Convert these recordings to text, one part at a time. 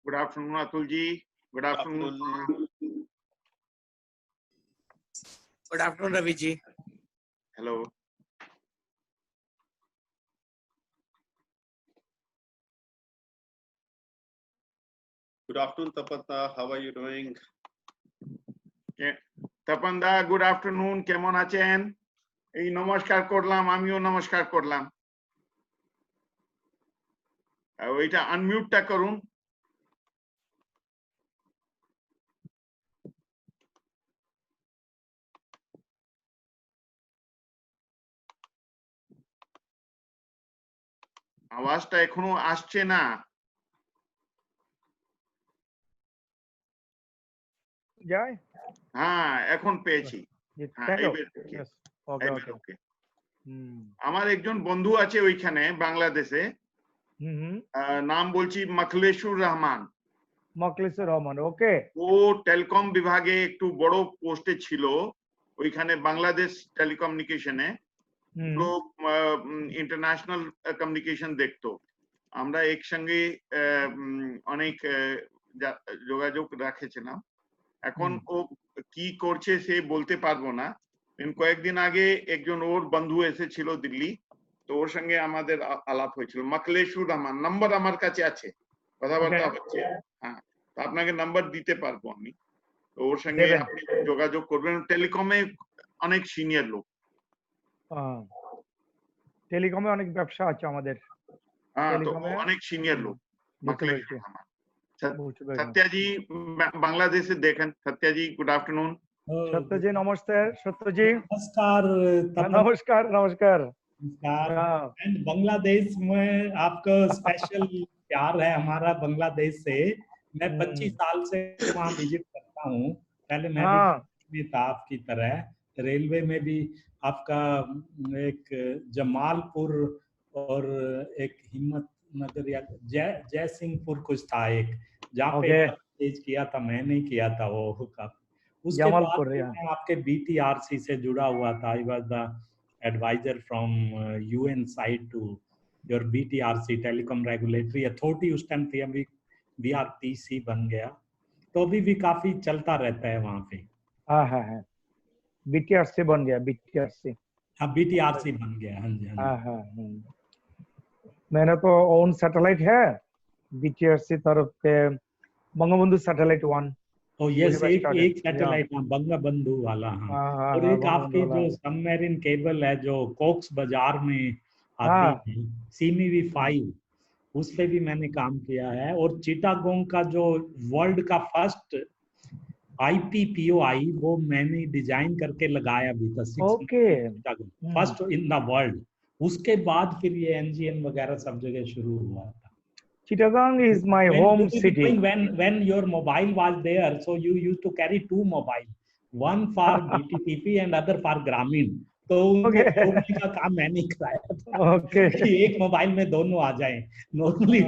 Good afternoon, Atul ji. Good afternoon. Good afternoon, Ravi ji. Hello. Good afternoon, Tapata. How are you doing? Tapanda, good afternoon. কেমন আছেন? এই নমস্কার করলাম, আমিও নমস্কার করলাম। ওইটা আনমিউটটা করুন। আওয়াজটা এখনো আসছে না। যায়? হ্যাঁ, এখন পেয়েছি। আমার একজন বন্ধু আছে ওইখানে বাংলাদেশে, নাম বলছি মখলেসুর রহমান। মখলেসুর রহমান, ওকে। ও টেলিকম বিভাগে একটু বড় পোস্টে ছিল ওইখানে, বাংলাদেশ টেলিকমিউনিকেশনে। ইন্টারন্যাশনাল কমিউনিকেশন দেখতো। আমরা একসঙ্গে অনেক যোগাযোগ রাখেছিলাম। এখন ও কি করছে সে বলতে পারবো না। কয়েকদিন আগে একজন ওর বন্ধু এসেছিল দিল্লি, তো ওর সঙ্গে আমাদের আলাপ হয়েছিল। মখলেসুর রহমান নাম্বার আমার কাছে আছে, কথাবার্তা হচ্ছে। হ্যাঁ, তো আপনাকে নাম্বার দিতে পারবো আমি, তো ওর সঙ্গে আপনি যোগাযোগ করবেন। টেলিকমে অনেক সিনিয়র লোক। টেলিকমে অনেক ব্যবসা আছে আমাদের। হ্যাঁ, তো অনেক সিনিয়র লোক মখলেসুর রহমান। सत्या जी बांग्लादेश से देखन। सत्या जी गुड आफ्टरनून। सत्य जी नमस्ते। सत्य जी नमस्कार। नमस्कार नमस्कार। एंड बांग्लादेश में आपका स्पेशल प्यार है हमारा बांग्लादेश से। मैं 25 साल से वहाँ विजिट करता हूँ। पहले मैं भी था आपकी तरह, रेलवे में भी आपका एक जमालपुर और एक हिम्मत नगर या जय सिंहपुर कुछ था एक, जहाँ पे स्टेज किया था। मैं नहीं किया था वो का। उसके बाद मैं आपके BTRC से जुड़ा हुआ था। I was the advisor from UN side to your BTRC telecom regulatory authority. उस टाइम थी, अभी BRTC बन गया, तो अभी भी काफी चलता रहता है वहाँ पे। हाँ हाँ हाँ, BTRC बन गया। BTRC, हाँ BTRC बन गया। हाँ जी हाँ हाँ। मैंने तो ओन सैटेलाइट है BTRC तरफ से, बंगबंधु सैटेलाइट 1। ओ यस, एक सैटेलाइट बंगबंधु वाला। हाँ, और एक आपके जो सबमरीन केबल है जो कोक्स बाजार में आती है, CMV 5, उस पे भी मैंने काम किया है। और चिटागोंग का जो वर्ल्ड का फर्स्ट IPPOI वो मैंने डिजाइन करके लगाया भी था। First in the world. उसके बाद फिर ये NGN वगैरह सब जगह शुरू हुआ था। Chittagong is my home city. When your mobile was there, so you used to carry 2 mobile, one for DTTP and other for Grameen. तो जोड़ने का काम मैंने कराया था। कि एक मोबाइल में दोनों आ जाएं। नॉर्मली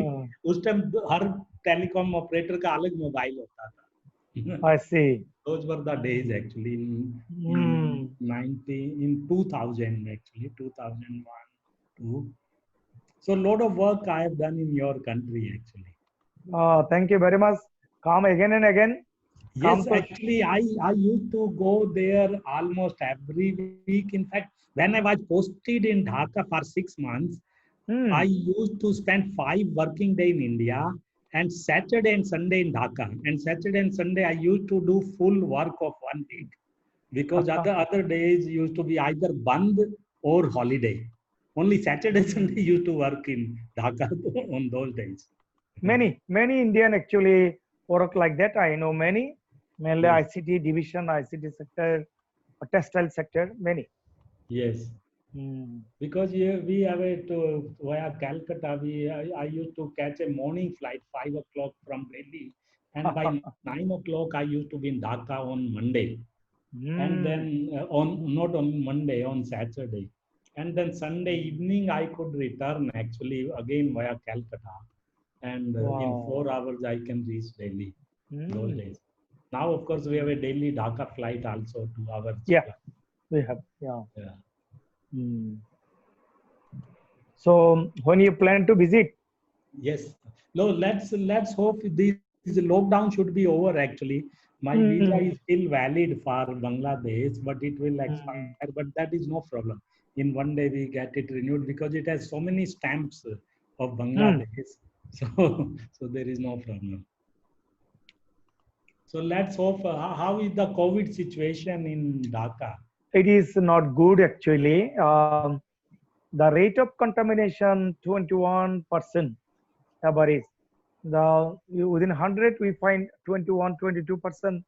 उस टाइम हर टेलीकॉम ऑपरेटर का अलग मोबाइल होता था। I see. Those were the days actually in 2000 actually 2001 2. So a lot of work I have done in your country actually. Thank you very much. Come again and again. Yes, actually I used to go there almost every week. In fact, when I was posted in Dhaka for 6 months, I used to spend 5 working days in India and Saturday and Sunday in Dhaka. And Saturday and Sunday I used to do full work of 1 week, because other days used to be either band or holiday. Only Saturday Sunday used to work in Dhaka on those days. Many Indian actually work like that. I know many, mainly ICT division, ICT sector, textile sector, many. Yes. Because we have to via Calcutta. I used to catch a morning flight 5 o'clock from Delhi, and by 9 o'clock I used to be in Dhaka on Monday, and then not on Monday, on Saturday, and then Sunday evening I could return actually again via Calcutta, and in 4 hours I can reach Delhi. Those days. Now of course we have a daily Dhaka flight also, 2 hours. Yeah, we have. Yeah. So when you plan to visit? Yes. No, let's hope this The lockdown should be over actually. My visa Mm. is still valid for Bangladesh, but it will expire. Mm. But that is no problem. In one day we get it renewed because it has so many stamps of Bangladesh. So, so there is no problem. So let's hope. How is the COVID situation in Dhaka? It is not good actually. The rate of contamination 21% average. Within 100 we find 21-22%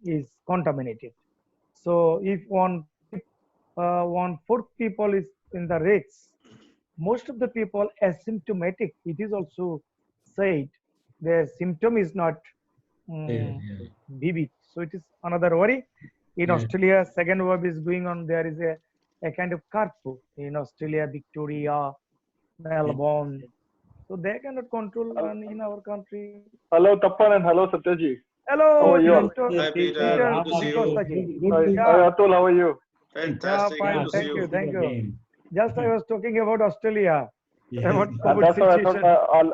is contaminated. So if one fourth people is in the rates, most of the people asymptomatic. It is also said their symptom is not Yeah, vivid. So it is another worry. In yeah. Australia, second wave is going on. There is a kind of curfew in Australia, Victoria, Melbourne. So they cannot control, and in our country. Hello, Tapan, and hello, Satyaji. Hello, How are you all? Dr. Hi, Peter, Peter. how Good to are see you? you. Costaji. Good Hi, to Yeah. hi, Atul. How are you? Fantastic. fine. Good to see Thank you. you. Thank you. Again. Just I was talking about Australia, Yes. about And COVID that's what I thought. situation.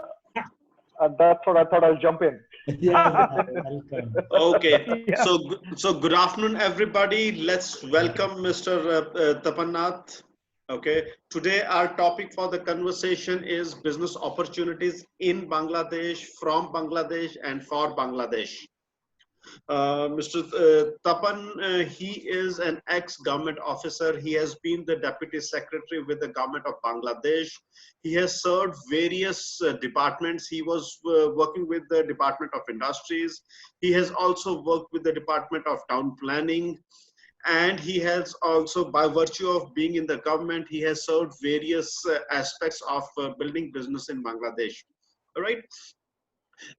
That's what I thought. I'll jump in. Yeah, welcome. Okay. Yeah. So good afternoon, everybody. Let's welcome Mr. Tapan Nath. Okay. Today, our topic for the conversation is business opportunities in Bangladesh, from Bangladesh, and for Bangladesh. Mr. Tapan, he is an ex-government officer. He has been the deputy secretary with the government of Bangladesh. He has served various departments. He was working with the Department of Industries. He has also worked with the Department of Town Planning. And he has also, by virtue of being in the government, he has served various aspects of building business in Bangladesh. All right.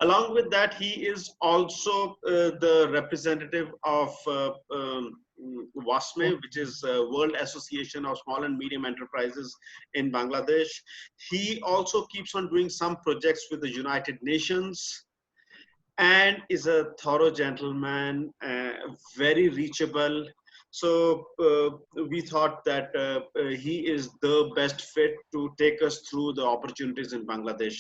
Along with that, he is also the representative of WASME, which is World Association of Small and Medium Enterprises in Bangladesh. He also keeps on doing some projects with the United Nations and is a thorough gentleman, very reachable. So we thought that he is the best fit to take us through the opportunities in Bangladesh.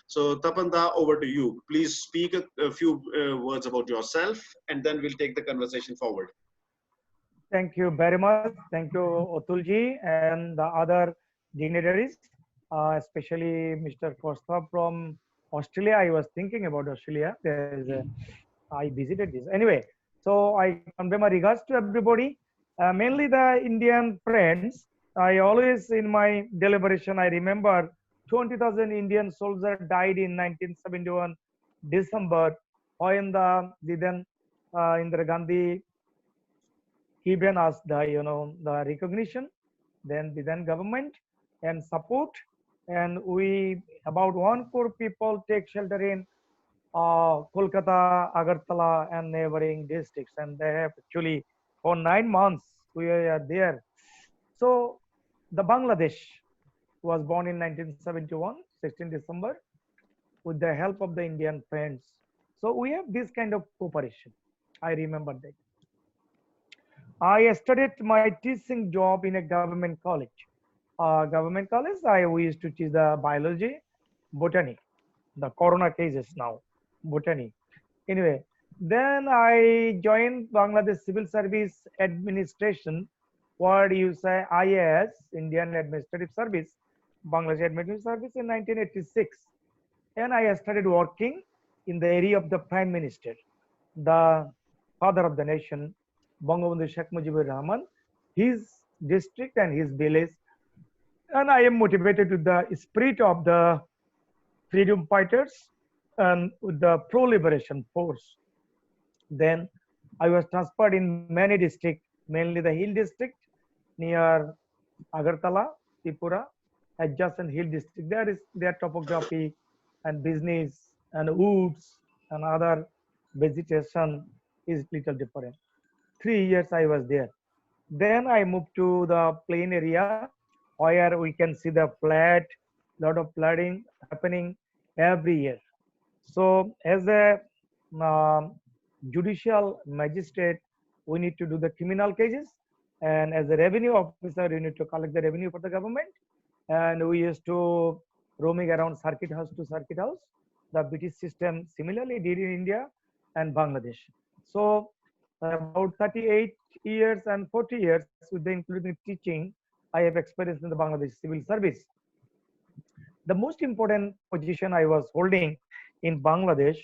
So Tapanda, over to you. Please speak a few words about yourself, and then we'll take the conversation forward. Thank you very much. Thank you, Otulji, and the other dignitaries, especially Mr. Costa from Australia. I was thinking about Australia. I visited this. Anyway, so I convey my regards to everybody, mainly the Indian friends. I always, in my deliberation, I remember 20,000 Indian soldiers died in 1971 December, when the then Indira Gandhi given us the recognition, then the then government and support, and we about 1 crore people take shelter in Kolkata, Agartala, and neighboring districts, and they have actually for 9 months we are there. So the Bangladesh was born in 1971, 16 December, with the help of the Indian friends. So we have this kind of cooperation. I remember that. I started my teaching job in a government college. We used to teach the biology, botany, the corona cases now, botany. Anyway, then I joined Bangladesh Civil Service Administration, what you say IAS, Indian Administrative Service, Bangladesh Administrative Service in 1986. And I started working in the area of the Prime Minister, the father of the nation, Bangabandhu Sheikh Mujibur Rahman, his district and his village. And I am motivated with the spirit of the freedom fighters and with the pro-liberation force. Then I was transferred in many districts, mainly the hill district near Agartala, Tripura, adjacent hill district. There is their topography and business and woods and other vegetation is little different. 3 years I was there. Then I moved to the plain area where we can see the flood, lot of flooding happening every year. So as a judicial magistrate, we need to do the criminal cases, and as a revenue officer, you need to collect the revenue for the government. And we used to roaming around circuit house to circuit house the British system similarly did in India and Bangladesh. So about 38 years and 40 years with the including teaching, I have experience in the Bangladesh civil service. The most important position I was holding in Bangladesh,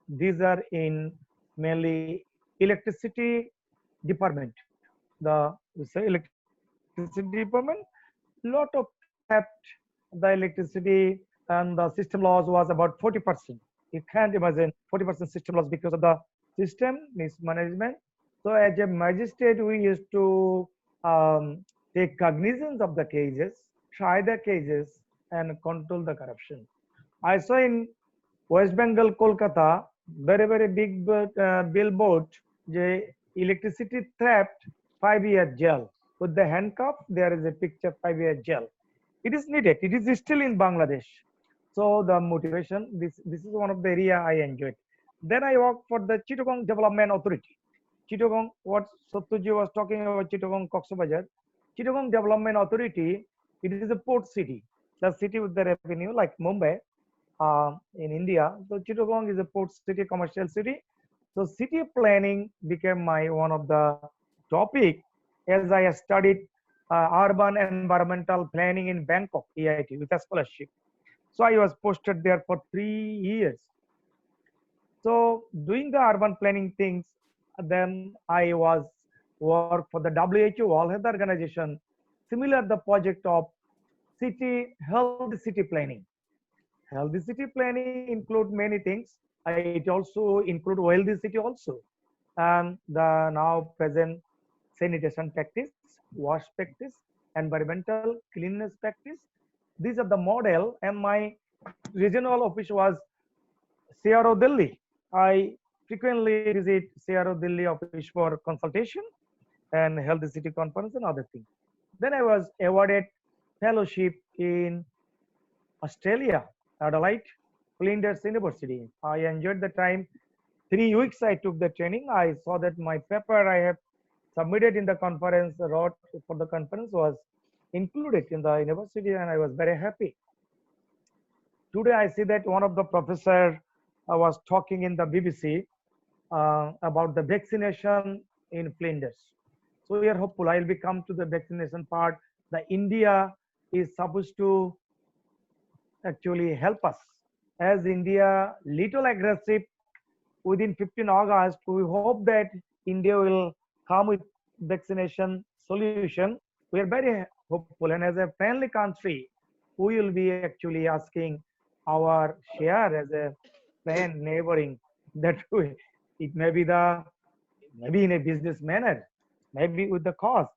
these are in mainly electricity department. The electricity department, lot of theft, the electricity and the system loss was about 40%. You can't imagine 40% system loss because of the system mismanagement. So as a magistrate, we used to take cognizance of the cases, try the cases, and control the corruption. I saw in West Bengal, Kolkata, very big billboard, the electricity theft, 5-year jail. With the handcuff, there is a picture 5-year jail. It is needed. It is still in Bangladesh. So the motivation, this is one of the area I enjoyed. Then I worked for the Chittagong Development Authority. Chittagong, what Sattuji was talking about Chittagong Cox's Chittagong Development Authority, it is a port city, the city with the revenue like Mumbai in India. So Chittagong is a port city, commercial city. So city planning became my one of the topic as I studied urban environmental planning in Bangkok, EIT, with a scholarship. So I was posted there for 3 years. So doing the urban planning things, then I was work for the WHO, World Health Organization, similar the project of healthy city planning. Healthy city planning include many things. It also include wealthy city also. And the now present sanitation practice, wash practice, environmental cleanliness practice. These are the model, and my regional office was CRO Delhi. I frequently visit CRO Delhi office for consultation and healthy city conference and other things. Then I was awarded fellowship in Australia, Adelaide, Flinders University. I enjoyed the time. 3 weeks I took the training. I saw that my paper I have submitted in the conference, wrote for the conference was included in the university, and I was very happy. Today I see that one of the professor was talking in the BBC about the vaccination in Flinders. So we are hopeful. I will be come to the vaccination part. The India is supposed to actually help us. As India little aggressive, within 15 August, we hope that India will come with vaccination solution. We are very hopeful, and as a friendly country, we will be actually asking our share as a friend neighboring that way. It may be maybe in a business manner, maybe with the cost,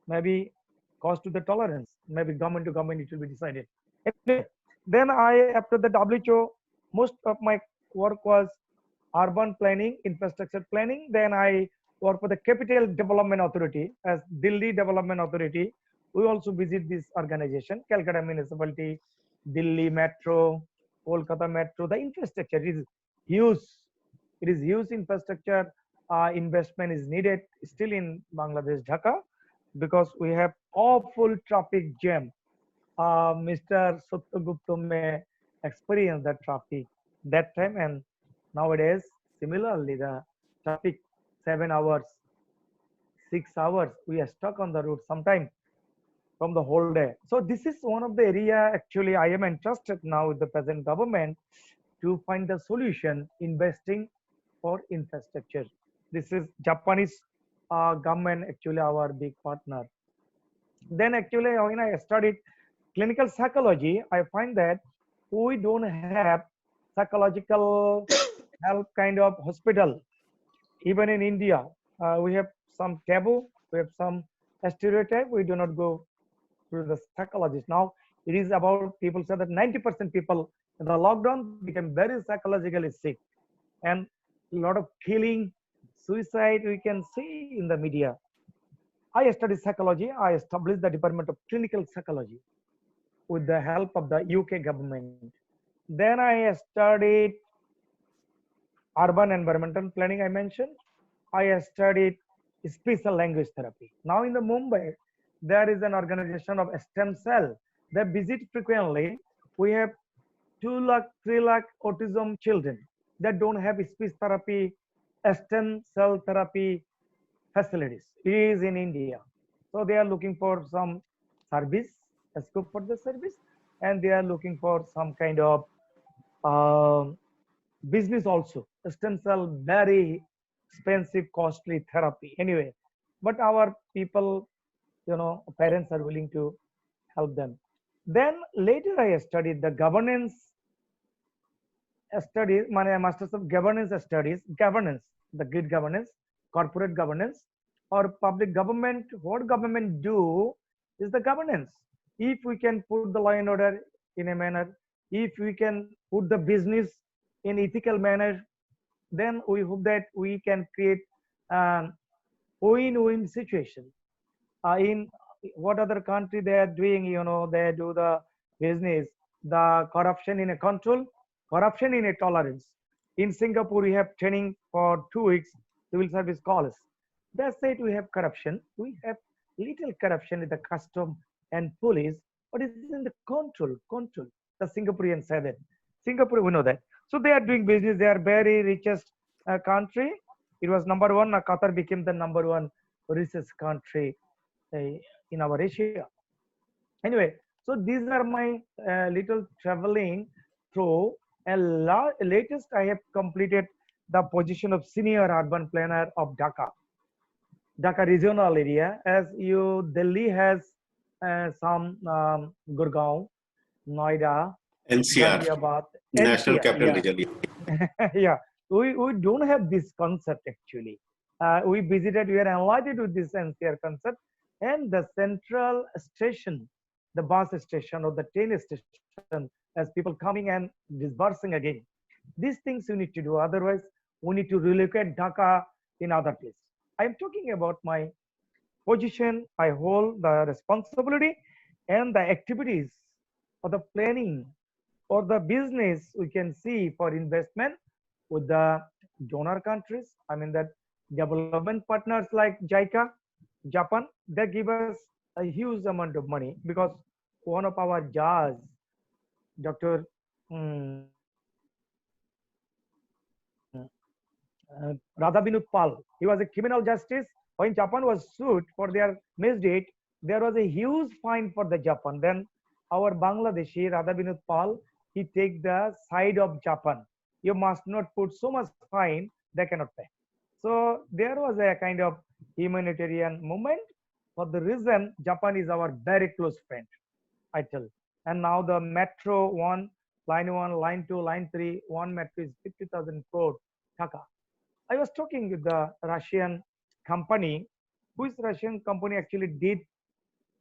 maybe cost to the tolerance, maybe government to government it will be decided. Anyway, then after the WHO, most of my work was urban planning, infrastructure planning. Then I work for the Capital Development Authority as Delhi Development Authority. We also visit this organization, Calcutta Municipality, Delhi Metro, Kolkata Metro. The infrastructure is huge. It is huge infrastructure. Investment is needed still in Bangladesh, Dhaka, because we have awful traffic jam. Mr. Satyagupta may experience that traffic that time, and nowadays similarly the traffic 7 hours, 6 hours we are stuck on the road sometime from the whole day. So this is one of the area actually I am interested now with the present government to find the solution investing for infrastructure. This is Japanese government actually our big partner. Then actually when I studied clinical psychology, I find that we don't have psychological health kind of hospital. Even in India, we have some taboo, we have some stereotype, we do not go to the psychologist. Now it is about, people say that 90% people in the lockdown became very psychologically sick, and a lot of killing, suicide we can see in the media. I studied psychology. I established the Department of Clinical Psychology with the help of the UK government. Then I studied urban environmental planning, I mentioned. I studied special language therapy. Now in the Mumbai, there is an organization of stem cell. They visit frequently. We have 2 lakh, 3 lakh autism children that don't have speech therapy, stem cell therapy facilities. It is in India. So they are looking for some service, a scope for the service, and they are looking for some kind of business also. Stem cell, very expensive, costly therapy. Anyway, but our people, parents are willing to help them. Then later I studied the governance studies, my masters of governance studies, governance, the good governance, corporate governance, or public government. What government do is the governance. If we can put the law and order in a manner, if we can put the business in ethical manner, then we hope that we can create an win-win situation. In what other country they are doing, they do the business, the corruption in a control, corruption in a tolerance. In Singapore, we have training for 2 weeks, civil service calls. That's it, we have corruption. We have little corruption in the custom and police, but it's in the control. The Singaporeans say that. Singapore, we know that. So they are doing business. They are very richest country. It was number one. Qatar became the number one richest country in our Asia. Anyway, so these are my little traveling through. And latest, I have completed the position of senior urban planner of Dhaka regional area. As you, Delhi has some Gurgaon, Noida, NCR, Ghaziabad, National NCR, Capital yeah. Region. Yeah, we don't have this concept actually. We visited, we are enlightened with this NCR concept, and the central station, the bus station or the train station, as people coming and dispersing again. These things you need to do. Otherwise, we need to relocate Dhaka in other place. I'm talking about my position. I hold the responsibility and the activities or the planning or the business we can see for investment with the donor countries. I mean that development partners like JICA, Japan, they give us a huge amount of money because one of our judge, Dr. Radha Binod Pal, he was a criminal justice. When Japan was sued for their misdeed, there was a huge fine for the Japan. Then our Bangladeshi Radha Binod Pal, he take the side of Japan. You must not put so much fine, they cannot pay. So there was a kind of humanitarian movement. For the reason, Japan is our very close friend, I tell. And now the metro one, line 2, line 3, one metro is 50,000 crore Dhaka. I was talking with the Russian company, which Russian company actually did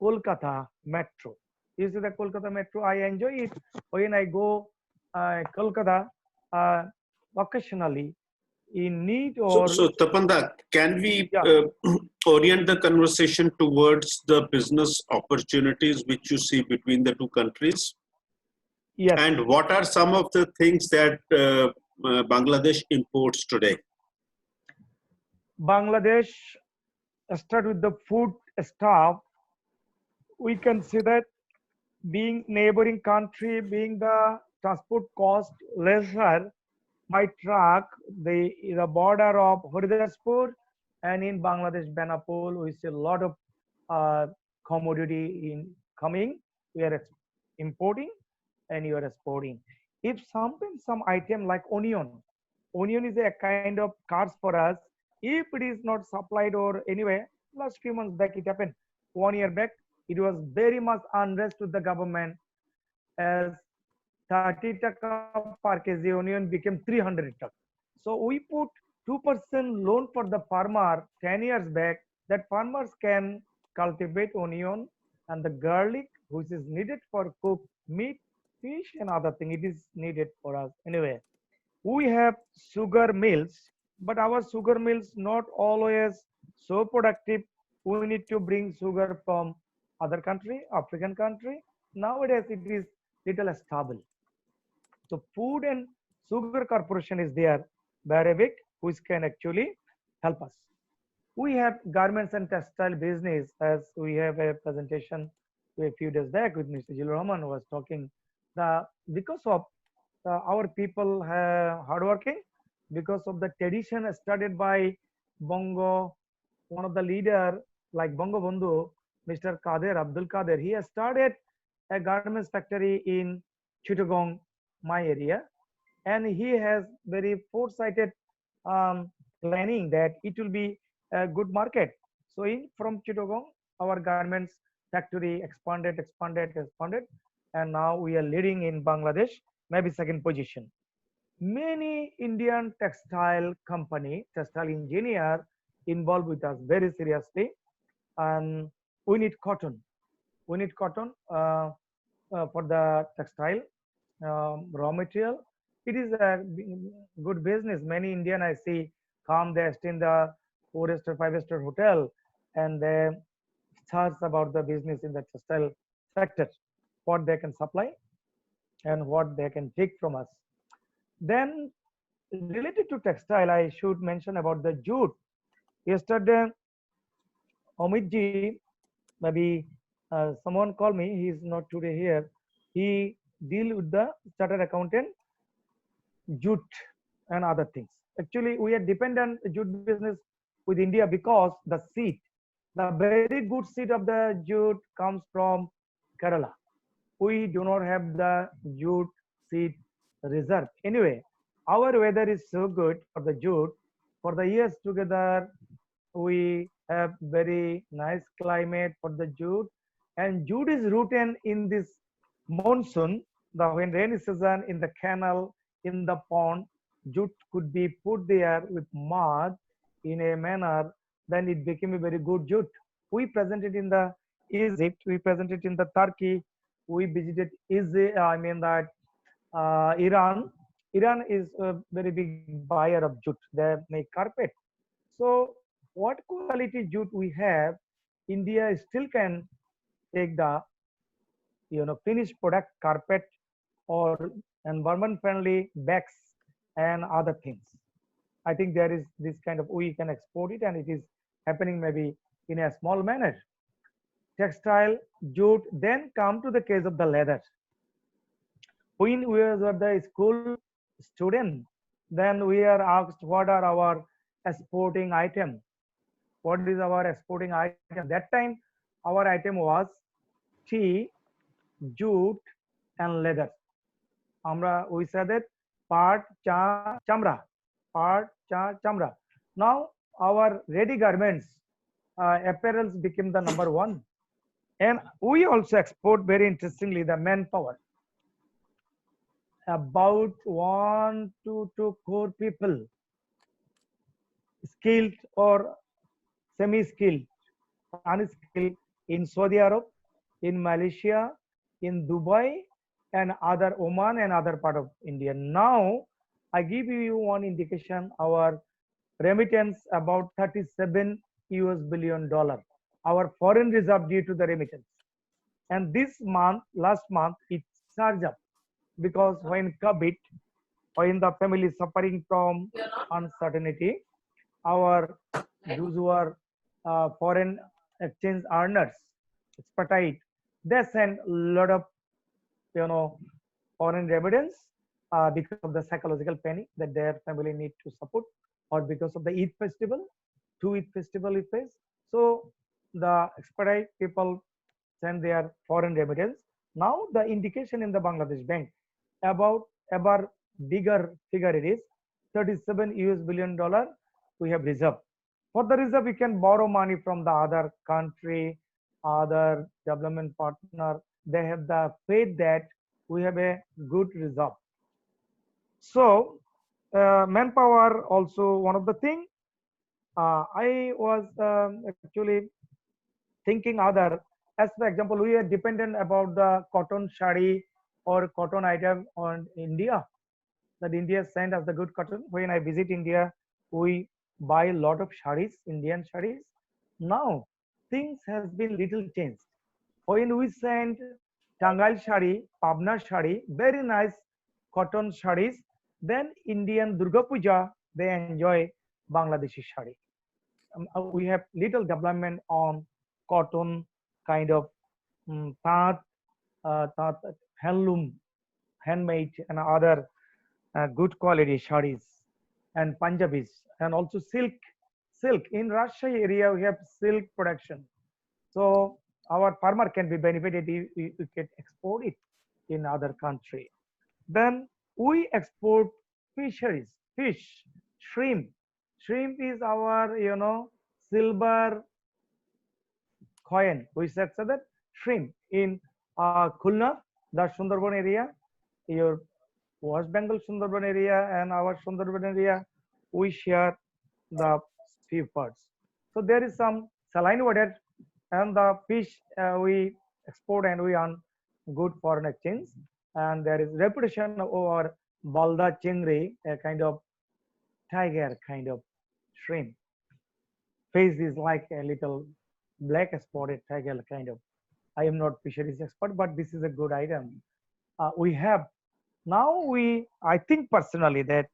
Kolkata metro. You see the Kolkata metro, I enjoy it when I go Kolkata occasionally in need or. So Tapanda, can we Yeah. orient the conversation towards the business opportunities which you see between the two countries? Yes. And what are some of the things that Bangladesh imports today? Bangladesh, start with the food stuff. We can see that being neighboring country, being the transport cost lesser by truck, the border of Haridaspur and in Bangladesh, Benapol, we see a lot of commodity in coming. We are importing and you are exporting. If sometimes some item like onion is a kind of cards for us. If it is not supplied or anyway, last few months back it happened. 1 year back, it was very much unrest with the government as 30 taka per kg onion became 300 taka. So we put 2% loan for the farmer 10 years back that farmers can cultivate onion and the garlic which is needed for cooked meat, fish and other thing. It is needed for us. Anyway, we have sugar mills, but our sugar mills not always so productive. We need to bring sugar from other country, African country. Nowadays it is little stable. So food and sugar corporation is there, very big, which can actually help us. We have garments and textile business, as we have a presentation a few days back with Mr. Jill Rahman was talking. Because of our people hardworking because of the tradition started by Bongo, one of the leader like Bongo Bandhu, Mr. Kader Abdul Kader. He has started a garments factory in Chittagong, my area, and he has very foresighted planning that it will be a good market. So in from Chittagong, our garments factory expanded, and now we are leading in Bangladesh, maybe second position. Many Indian textile company, textile engineer involved with us very seriously, and we need cotton. We need cotton for the textile raw material. It is a good business. Many Indian I see come, they stay in the 4-star, 5-star hotel, and they search about the business in the textile sector, what they can supply and what they can take from us. Then related to textile, I should mention about the jute. Yesterday, Amit ji, maybe someone called me. He is not today here. He deal with the chartered accountant, jute and other things. Actually, we are dependent jute business with India because the seed, the very good seed of the jute comes from Kerala. We do not have the jute seed reserve. Anyway, our weather is so good for the jute. For the years together, we have very nice climate for the jute, and jute is rooted in this monsoon. The when rainy season in the canal, in the pond, jute could be put there with mud in a manner, then it became a very good jute. We present it in the Egypt, we present it in the Turkey, we visited I mean that Iran. Iran is a very big buyer of jute. They make carpet. So what quality jute we have, India still can take the finished product carpet or environment friendly bags and other things. I think there is this kind of, we can export it, and it is happening maybe in a small manner. Textile, jute, then come to the case of the leather. When we were the school student, then we are asked what are our exporting item. What is our exporting item? That time our item was tea, jute and leather. We said that part chamra. Now our ready garments, apparels became the number one. And we also export, very interestingly, the manpower. About 1 to 2 crore people, skilled or semi-skilled, unskilled, in Saudi Arab, in Malaysia, in Dubai, and other Oman and other part of India. Now, I give you one indication, our remittance about 37 US billion dollar, our foreign reserve due to the remittance. And this month, last month, it surged up because when COVID, when the family is suffering from uncertainty, our those who are foreign exchange earners, expertise, they send a lot of foreign remittance because of the psychological panic that their family need to support, or because of the Eid festival, 2 Eid festival it is. So the expertise people send their foreign remittance. Now the indication in the Bangladesh bank about ever bigger figure, it is 37 US billion dollar we have reserve. For the reserve, we can borrow money from the other country, other development partner. They have the faith that we have a good reserve. So manpower also one of the thing. I was actually thinking other, as for example, we are dependent about the cotton shari or cotton item on India, that India sent us the good cotton. When I visit India, we buy a lot of sharis, Indian sharis. Now things has been little changed. When we send Tangal shari, Pabna shari, very nice cotton sharis, then Indian Durga Puja, they enjoy Bangladeshi shari. We have little development on cotton kind of taat handloom handmade and other good quality sarees and Punjabis and also silk. Silk in Russia area we have silk production. So our farmer can be benefited if we can export it in other country. Then we export fisheries, fish, shrimp. Shrimp is our, silver coin. We said so that shrimp in Khulna, the Sundarban area, your West Bengal Sundarban area and our Sundarban area, we share the few parts. So there is some saline water and the fish we export and we earn good foreign exchange. And there is reputation over Balda Chingri, a kind of tiger kind of shrimp. Face is like a little black spotted tiger kind of. I am not fisheries expert, but this is a good item. We have now I think personally that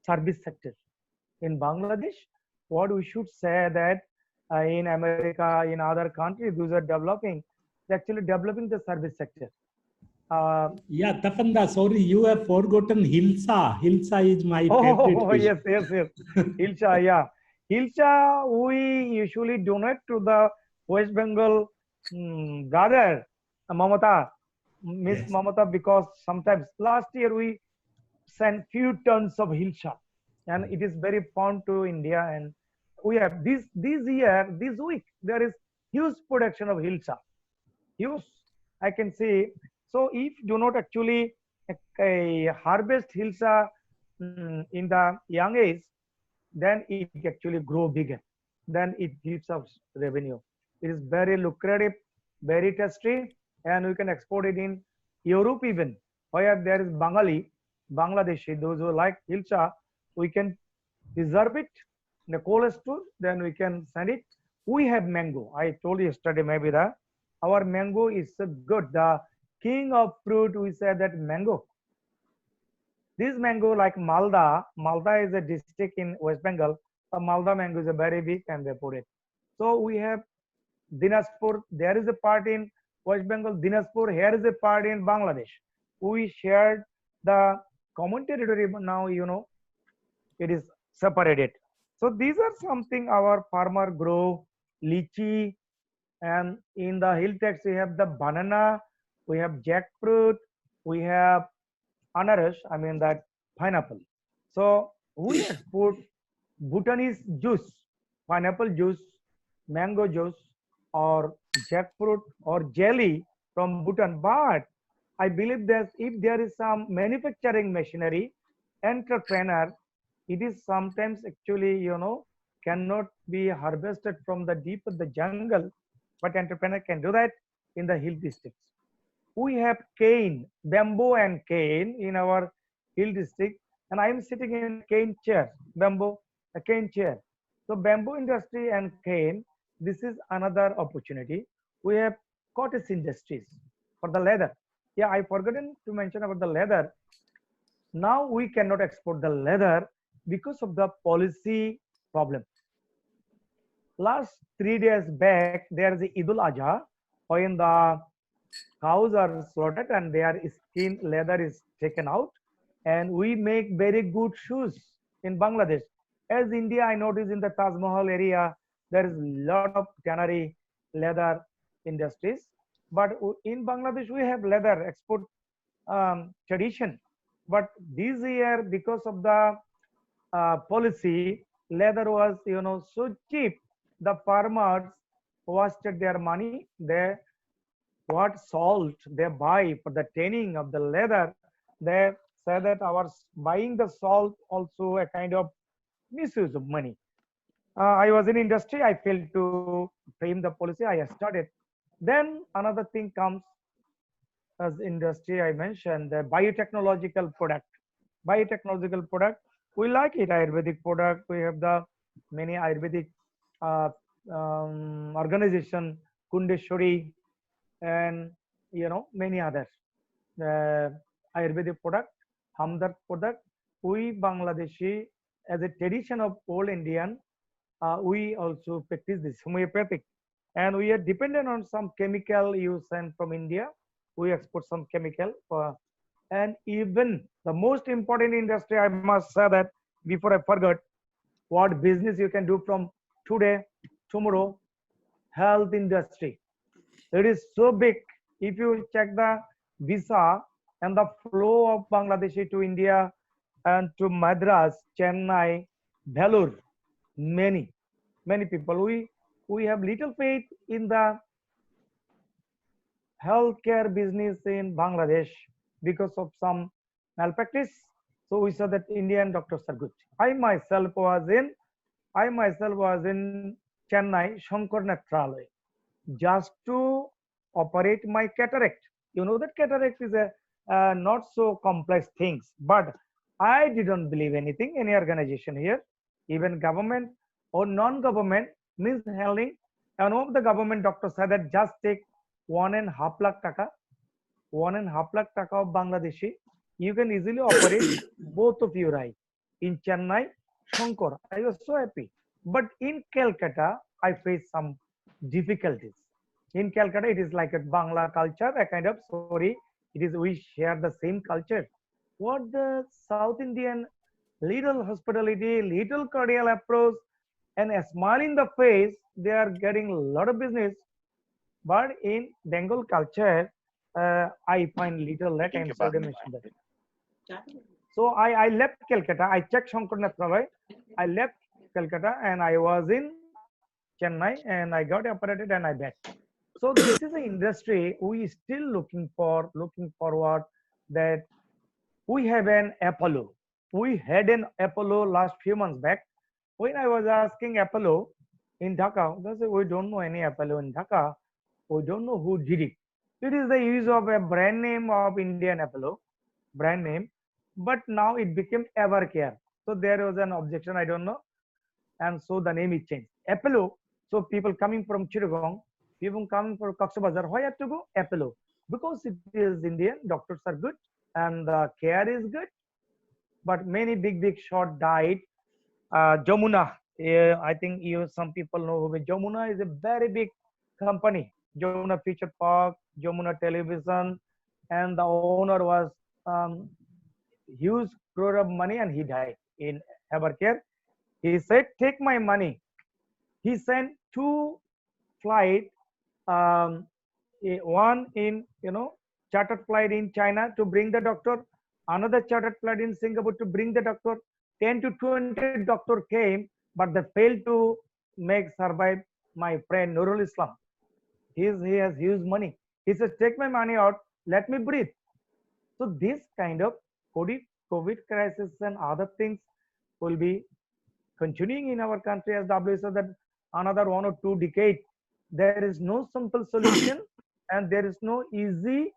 service sector in Bangladesh, what we should say that in America, in other countries, those are developing, they're actually developing the service sector. Yeah, Tapanda, sorry, you have forgotten Hilsa. Hilsa is my favorite Oh, fish. yes. Hilsa, yeah. Hilsa, we usually donate to the West Bengal brother, Mamata, Miss Yes. Mamata, because sometimes last year we sent few tons of Hilsa and it is very fun to India. And we have this year, this week, there is huge production of Hilsa. Huge, I can say. So if do not actually harvest Hilsa in the young age, then it actually grow bigger. Then it gives us revenue. It is very lucrative, very tasty, and we can export it in Europe even. Where there is Bangladeshi, those who like Hilsa, we can preserve it in the cold store, then we can send it. We have mango. I told you yesterday, maybe that our mango is so good. The king of fruit, we said that mango. This mango like Malda is a district in West Bengal. The Malda mango is a very big and they put it. So we have Dinajpur, there is a part in West Bengal, Dinajpur, here is a part in Bangladesh. We shared the common territory, but now, it is separated. So these are something our farmer grow, lychee, and in the hill text we have the banana, we have jackfruit, we have ananas, I mean that pineapple. So we export Bhutanese juice, pineapple juice, mango juice, or jackfruit or jelly from Bhutan. But I believe that if there is some manufacturing machinery, entrepreneur, it is sometimes actually, cannot be harvested from the deep of the jungle, but entrepreneur can do that in the hill districts. We have cane, bamboo and cane in our hill district, and I am sitting in cane chair, bamboo, a cane chair. So bamboo industry and cane, this is another opportunity. We have cottage industries for the leather. Yeah, I forgotten to mention about the leather. Now we cannot export the leather because of the policy problem. Last 3 days back, there is Eid al-Adha, when the cows are slaughtered and their skin leather is taken out, and we make very good shoes in Bangladesh. As India, I notice in the Taj Mahal area, there is a lot of tannery leather industries. But in Bangladesh, we have leather export tradition. But this year, because of the policy, leather was, so cheap. The farmers wasted their money. They what salt they buy for the tanning of the leather. They say that our buying the salt also a kind of misuse of money. I was in industry. I failed to frame the policy. I started. Then another thing comes as industry. I mentioned the biotechnological product. Biotechnological product. We like it. Ayurvedic product. We have the many Ayurvedic organization, Kundeshwari, and many others. Ayurvedic product, Hamdard product. We Bangladeshi, as a tradition of old Indian, we also practice this homeopathic, and we are dependent on some chemical use and from India. We export some chemical and even the most important industry, I must say that before I forgot, what business you can do from today, tomorrow, health industry. It is so big. If you check the visa and the flow of Bangladeshi to India and to Madras, Chennai, Vellore, many people. We have little faith in the healthcare business in Bangladesh because of some malpractice. So we saw that Indian doctors are good. I myself was in Chennai, Shankar Nethralaya, just to operate my cataract. You know that cataract is a not so complex things, but I didn't believe anything, any organization here, even government or non-government means handling. And one of the government doctors said that just take 1.5 lakh taka, 1.5 lakh taka of Bangladeshi, you can easily operate both of your eyes in Chennai, Shankar. I was so happy. But in Calcutta, I faced some difficulties. In Calcutta, it is like a Bangla culture, a kind of sorry. It is we share the same culture. What the South Indian little hospitality, little cordial approach, and a smile in the face, they are getting a lot of business. But in Bengal culture, I find little lack. I'm sorry to mention that. So I left Calcutta. I checked Shankar Nethralaya. I left Calcutta and I was in Chennai and I got operated and I back. So this is an industry we still looking forward that we have an Apollo. We had an Apollo last few months back. When I was asking Apollo in Dhaka, they said we don't know any Apollo in Dhaka. We don't know who did it. It is the use of a brand name of Indian Apollo, brand name, but now it became Evercare. So there was an objection, I don't know, and so the name is changed. Apollo. So people coming from Chittagong, people coming from Cox's Bazar, why have to go Apollo? Because it is Indian, doctors are good, and the care is good. But many big shot died. Jamuna, I think some people know who Jamuna is a very big company. Jamuna Feature Park, Jamuna Television, and the owner was huge crore of money and he died in Evercare. He said, take my money. He sent 2 flights, one in, chartered flight in China to bring the doctor, another chartered flight in Singapore to bring the doctor. 10 to 20 doctor came, but they failed to make survive my friend Nurul Islam. He has huge money. He says, take my money out, let me breathe. So this kind of COVID crisis and other things will be continuing in our country as WHO said that another 1 or 2 decades. There is no simple solution and there is no easy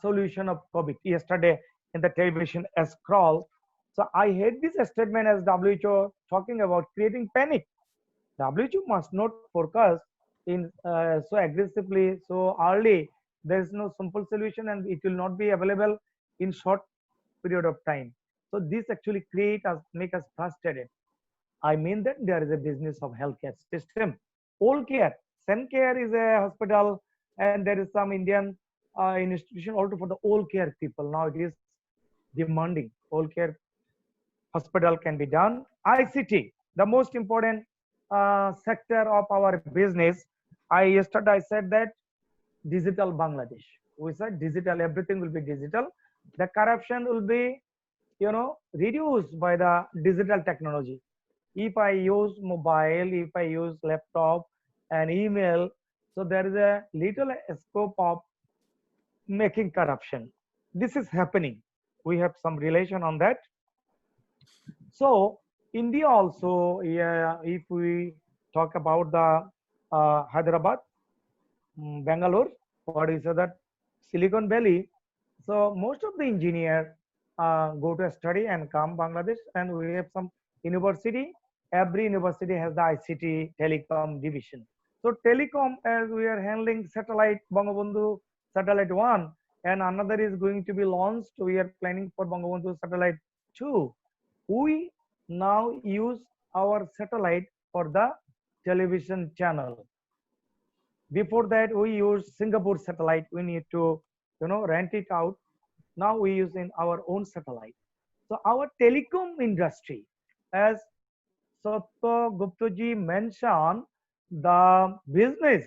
solution of COVID. Yesterday in the television scroll, so I heard this statement as WHO talking about creating panic. WHO must not forecast in so aggressively, so early. There is no simple solution and it will not be available in short period of time. So this actually make us frustrated. I mean that there is a business of healthcare system. All care, Sun Care is a hospital and there is some Indian institution also for the all care people. Now it is demanding all care hospital can be done. ICT, the most important sector of our business. Yesterday I said that digital Bangladesh. We said digital, everything will be digital. The corruption will be, reduced by the digital technology. If I use mobile, if I use laptop and email, so there is a little scope of making corruption. This is happening. We have some relation on that. So India also, if we talk about the Hyderabad, Bangalore, what is that Silicon Valley. So most of the engineers go to study and come Bangladesh, and we have some university. Every university has the ICT telecom division. So telecom, as we are handling satellite Bangabandhu satellite 1, and another is going to be launched. We are planning for Bangabandhu satellite 2. We now use our satellite for the television channel. Before that, we use Singapore satellite. We need to rent it out. Now we use in our own satellite. So our telecom industry, as Satya Gupta ji mentioned, the business,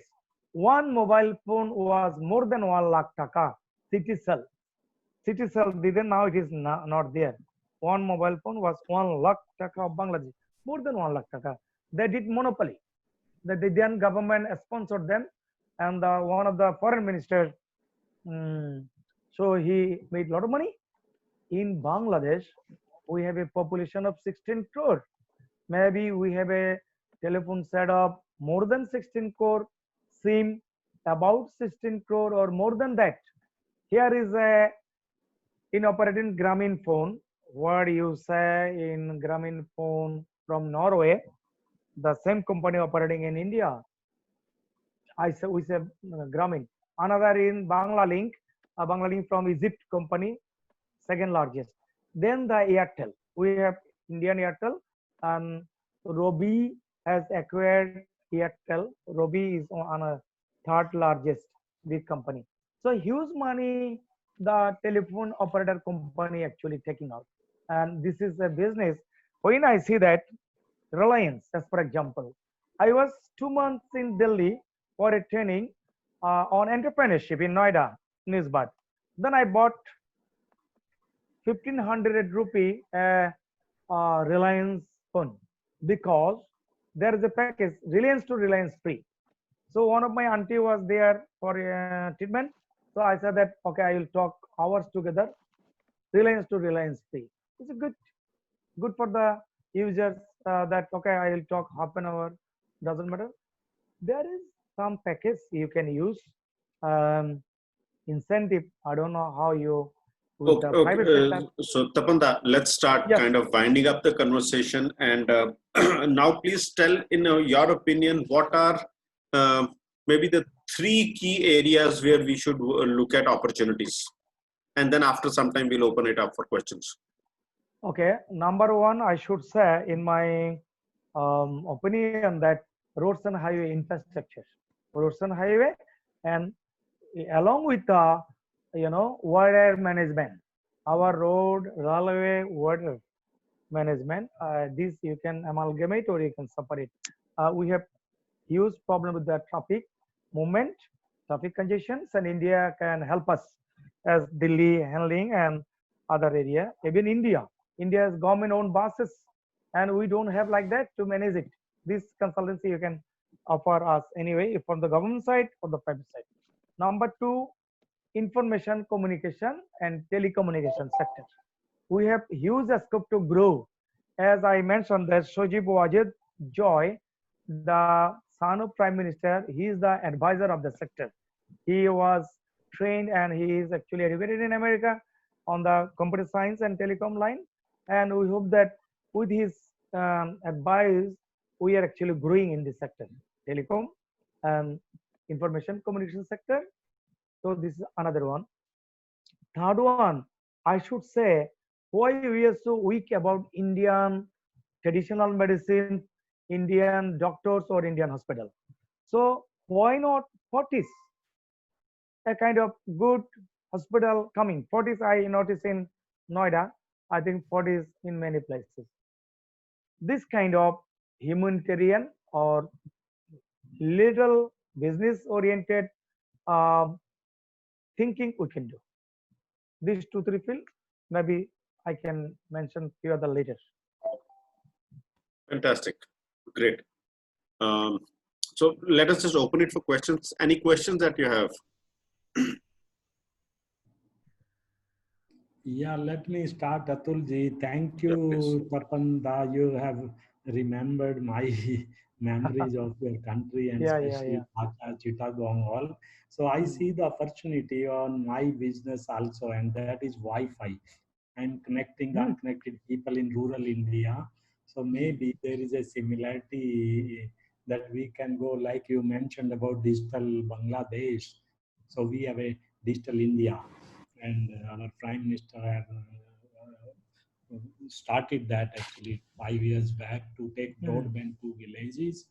one mobile phone was more than 1 lakh taka. Citycell. Citycell didn't, now it is not there. One mobile phone was 1 lakh taka of Bangladesh, more than 1 lakh taka. They did monopoly. The Indian government sponsored them, and one of the foreign ministers, so he made a lot of money. In Bangladesh, we have a population of 16 crore. Maybe we have a telephone set of more than 16 crore, SIM about 16 crore or more than that. Here is a in operating Grameen phone. What you say in Grameen phone from Norway, the same company operating in India. We say Grameen. Another in Banglalink, Banglalink from Egypt company, second largest. Then the Airtel. We have Indian Airtel, and Robi has acquired Airtel. Robi is on a third largest big company. So huge money the telephone operator company actually taking out. And this is a business. When I see that Reliance, as for example, I was 2 months in Delhi for a training on entrepreneurship in Noida, Nisbat. Then I bought 1500 rupee Reliance phone because there is a package Reliance to Reliance free. So one of my auntie was there for treatment. So I said that, okay, I will talk hours together, Reliance to Reliance free. It's a good for the users that, okay, I will talk half an hour, doesn't matter. There is some package you can use, incentive. I don't know how you, with the private sector. So Tapanda, let's start Yes. kind of winding up the conversation. And now please tell, in your opinion, what are maybe the 3 key areas where we should look at opportunities? And then after some time, we'll open it up for questions. Okay, number one, I should say in my opinion that roads and highway infrastructure, roads and highway, and along with the water management, our road, railway, water management. This you can amalgamate or you can separate. We have huge problem with the traffic movement, traffic congestions, and India can help us as Delhi handling and other area. Even India has government-owned buses, and we don't have like that to manage it. This consultancy you can offer us anyway from the government side or the private side. Number 2, information communication and telecommunication sector. We have huge scope to grow. As I mentioned, that Sojib Wajid Joy, the son of Prime Minister, he is the advisor of the sector. He was trained and he is actually educated in America on the computer science and telecom line. And we hope that with his advice, we are actually growing in this sector, telecom and information communication sector. So this is another one. Third one, I should say, why we are so weak about Indian traditional medicine, Indian doctors or Indian hospital. So why not Fortis? A kind of good hospital coming. Fortis I notice in Noida. I think Fortis in many places. This kind of humanitarian or little business oriented thinking we can do. These 2-3 fields, maybe I can mention few other later. Fantastic. Great. So let us just open it for questions. Any questions that you have? Yeah, let me start, Atulji. Thank Yeah, you, Tapanda. You have remembered my memories of your country and especially Dhaka, Chittagong, all. So I see the opportunity on my business also, and that is Wi-Fi and connecting the unconnected people in rural India. So maybe there is a similarity that we can go, like you mentioned about digital Bangladesh. So we have a digital India, and our Prime Minister have started that actually 5 years back to take broadband to villages.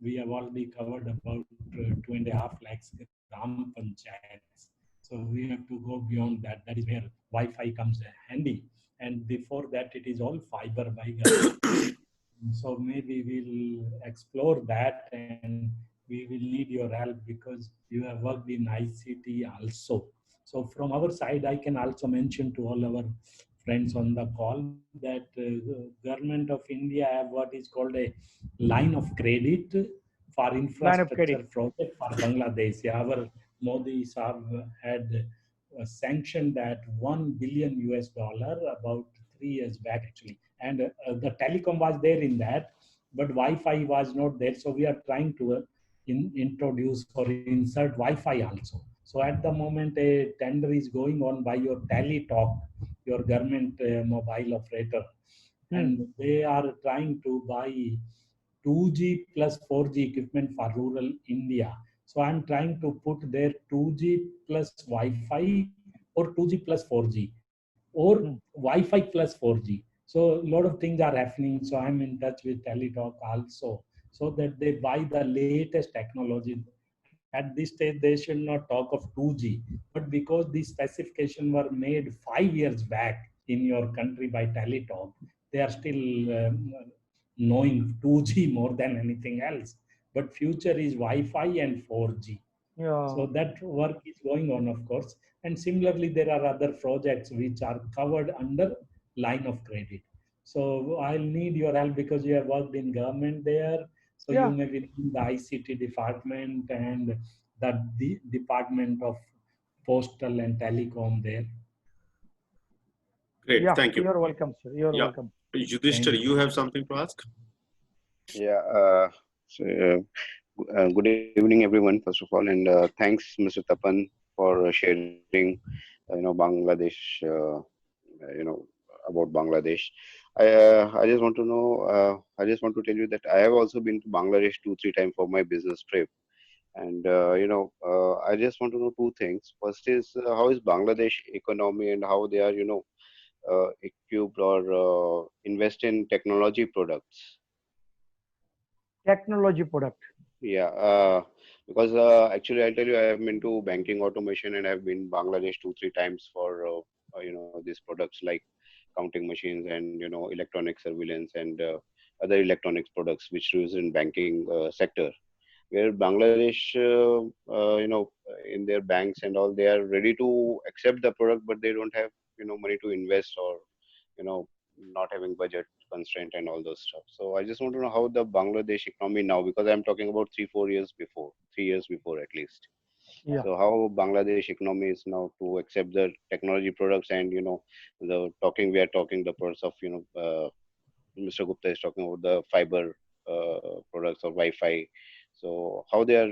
We have already covered about 2.5 lakhs gram panchayats. So we have to go beyond that. That is where Wi-Fi comes handy. And before that, it is all fiber by government. So maybe we'll explore that, and we will need your help because you have worked in ICT also. So from our side, I can also mention to all our friends on the call that the government of India have what is called a line of credit for Line of infrastructure credit. project for Bangladesh. Our Modi Saab had sanctioned that $1 billion about 3 years back actually, and the telecom was there in that, but Wi-Fi was not there. So we are trying to introduce or insert Wi-Fi also. So at the moment, a tender is going on by your Teletalk, your government mobile operator, and they are trying to buy 2G plus 4G equipment for rural India. So I'm trying to put their 2G plus Wi-Fi or 2G plus 4G or Wi-Fi plus 4G. So a lot of things are happening. So I'm in touch with Teletalk also, so that they buy the latest technology. At this stage, they should not talk of 2G, but because these specifications were made 5 years back in your country by Teletalk, they are still knowing 2G more than anything else. But future is Wi-Fi and 4G. Yeah. So that work is going on, of course. And similarly, there are other projects which are covered under line of credit. So I'll need your help because you have worked in government there. So you may be in the ICT department and the Department of Postal and Telecom there. Great, Yeah, thank you. you're welcome, sir. You're Yeah. welcome. Yudhishthir, you have something to ask? Yeah. Good evening, everyone. First of all, and thanks, Mr. Tapan, for sharing, Bangladesh, about Bangladesh. I just want to know. I just want to tell you that I have also been to Bangladesh 2-3 times for my business trip, and I just want to know two things. First is how is Bangladesh economy and how they are, equipped or invest in technology products. Technology product. Yeah, because actually I'll tell you, I have been to banking automation and I've been Bangladesh 2-3 times for these products like counting machines and electronic surveillance and other electronics products which used in banking sector. Where Bangladesh, in their banks and all, they are ready to accept the product, but they don't have money to invest or not having budget constraint and all those stuff. So I just want to know how the Bangladesh economy now, because I'm talking about 3 years before at least. Yeah. So how Bangladesh economy is now to accept the technology products and we are talking the products of Mr. Gupta is talking about the fiber products or Wi-Fi. So how they are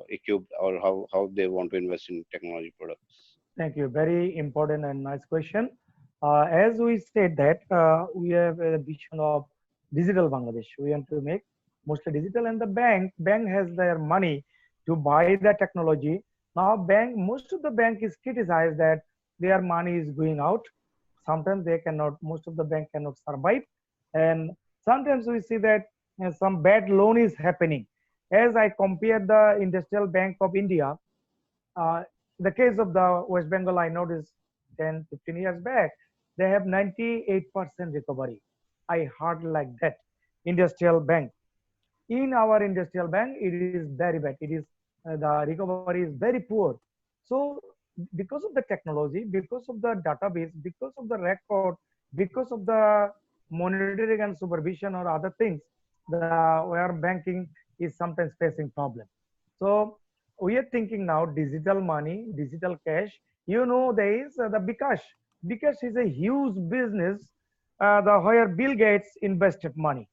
equipped or how they want to invest in technology products. Thank you. Very important and nice question. As we said that we have a vision of digital Bangladesh. We want to make mostly digital, and the bank has their money to buy the technology. Now most of the bank is criticized that their money is going out. Sometimes they cannot, most of the bank cannot survive. And sometimes we see that some bad loan is happening. As I compare the Industrial Bank of India, the case of the West Bengal, I noticed 10-15 years back, they have 98% recovery. I heard like that. Industrial Bank. In our Industrial Bank, it is very bad. It is the recovery is very poor. So because of the technology, because of the database, because of the record, because of the monitoring and supervision or other things, where banking is sometimes facing problem. So we are thinking now digital money, digital cash. There is the bKash. bKash is a huge business where Bill Gates invested money.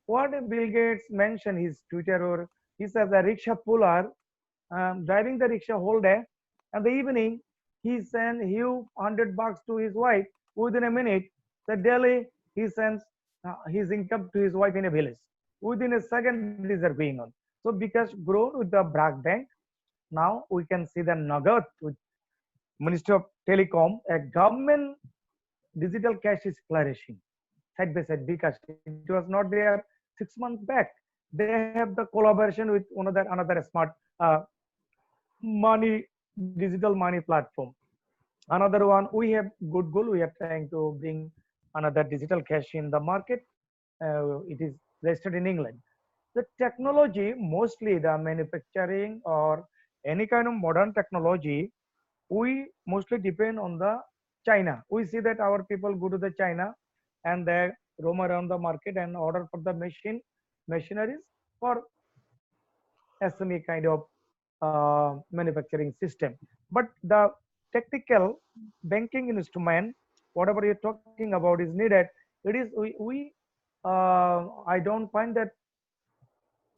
What Bill Gates mentioned his Twitter, or he says a rickshaw puller driving the rickshaw whole day, and the evening he sends $100 to his wife. Within a minute, the daily he sends his income to his wife in a village. Within a second, these are going on. So bKash grown with the BRAC Bank. Now we can see the Nagat with Minister of Telecom. A government digital cash is flourishing side by side bKash. It was not there 6 months back. They have the collaboration with another smart money digital money platform. Another one, we have good goal. We are trying to bring another digital cash in the market. It is registered in England. The technology, mostly the manufacturing or any kind of modern technology, we mostly depend on the China. We see that our people go to the China and they roam around the market and order for the machineries for SME kind of manufacturing system. But the technical banking instrument, whatever you're talking about, is needed. It is I don't find that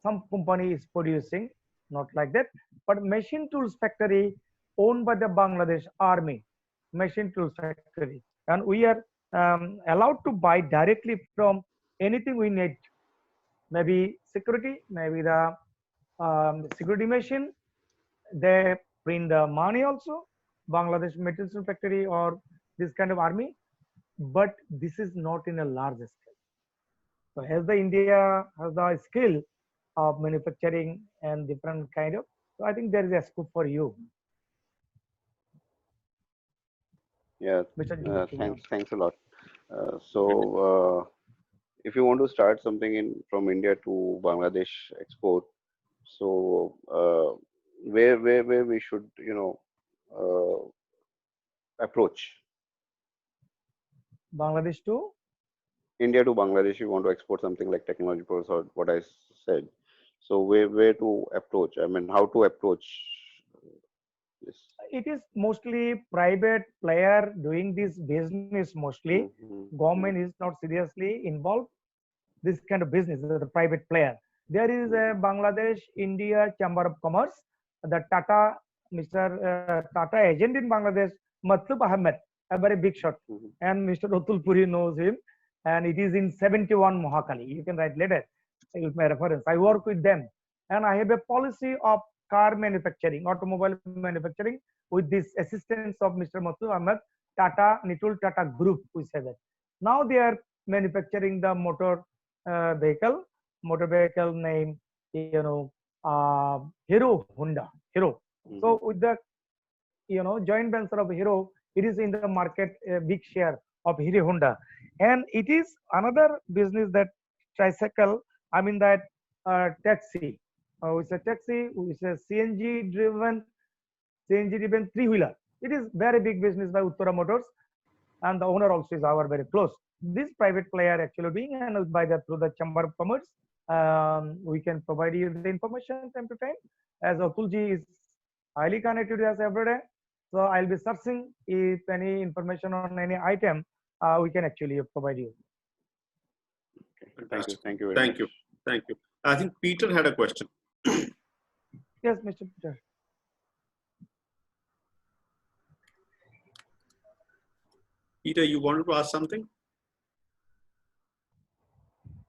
some company is producing, not like that. But machine tools factory owned by the Bangladesh Army, machine tools factory, and we are allowed to buy directly from anything we need. Maybe security, maybe the security machine. They print the money also, Bangladesh Metal Factory or this kind of army, but this is not in a large scale. So as the India has the skill of manufacturing and different kind of, so I think there is a scope for you. Yeah, Mr. Jyotirmoy. thanks a lot. If you want to start something from India to Bangladesh export, so where we should approach? Bangladesh to India to Bangladesh, you want to export something like technology products or what I said. So where to approach? I mean, how to approach this? it is mostly private player doing this business mostly. Government is not seriously involved this kind of business, the private player. There is a Bangladesh India Chamber of Commerce, the Tata, Mr. Tata agent in Bangladesh, Matlub Ahmed, a very big shot, and Mr. Atul Puri knows him, and it is in 71 Mohakali. You can write later with my reference. I work with them, and I have a policy of car manufacturing, automobile manufacturing, with this assistance of Mr. Matlub Ahmed, Tata, Nitul Tata Group, we say that. Now they are manufacturing the motor vehicle name, Hero Honda, Hero. So with the joint venture of Hero, it is in the market a big share of Hero Honda, and it is another business that tricycle. I mean that taxi. It's a taxi. It's a CNG driven three-wheeler. It is very big business by Uttara Motors, and the owner also is our very close. This private player actually being handled by through the Chamber of Commerce. We can provide you the information time to time, as Atulji is highly connected with us every day. So I'll be searching if any information on any item, we can actually provide you. Okay. Thank you very much. Thank you. I think Peter had a question. Yes, Mr. Peter. Peter, you wanted to ask something?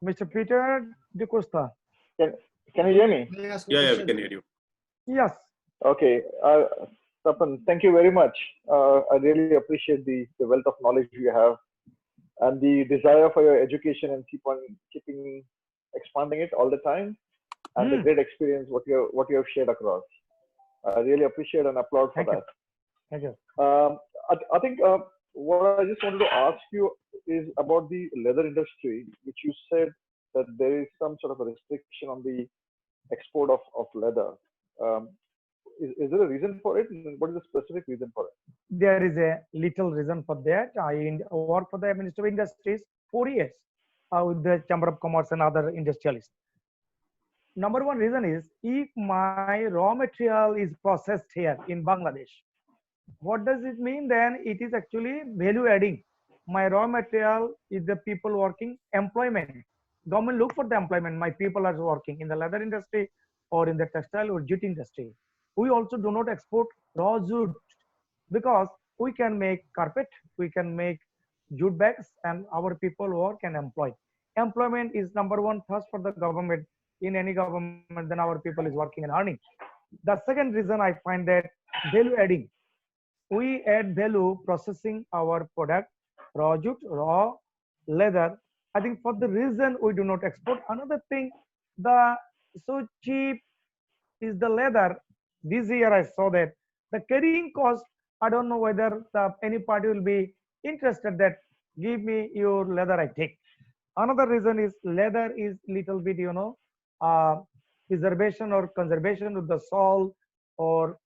Mr. Peter De Costa. Can you hear me? Yeah, we can hear you. Yes. Okay. Tapan, thank you very much. I really appreciate the wealth of knowledge you have and the desire for your education and keeping expanding it all the time, and the great experience what you have shared across. I really appreciate and applaud for that. Thank you. I think what I just wanted to ask you is about the leather industry, which you said that there is some sort of a restriction on the export of leather. Is there a reason for it? What is the specific reason for it? There is a little reason for that. I work for the Ministry of Industries 4 years with the Chamber of Commerce and other industrialists. Number one reason is, if my raw material is processed here in Bangladesh, what does it mean? Then it is actually value adding. My raw material is the people working, employment. Government look for the employment. My people are working in the leather industry or in the textile or jute industry. We also do not export raw jute because we can make carpet, we can make jute bags, and our people work and employ. Employment is number one first for the government. In any government, then our people is working and earning. The second reason I find that value adding. We add value processing our product, raw jute, raw leather. I think for the reason we do not export. Another thing, the so cheap is the leather. This year I saw that The carrying cost, I don't know whether any party will be interested that give me your leather, I take. Another reason is leather is little bit, preservation or conservation of the soil or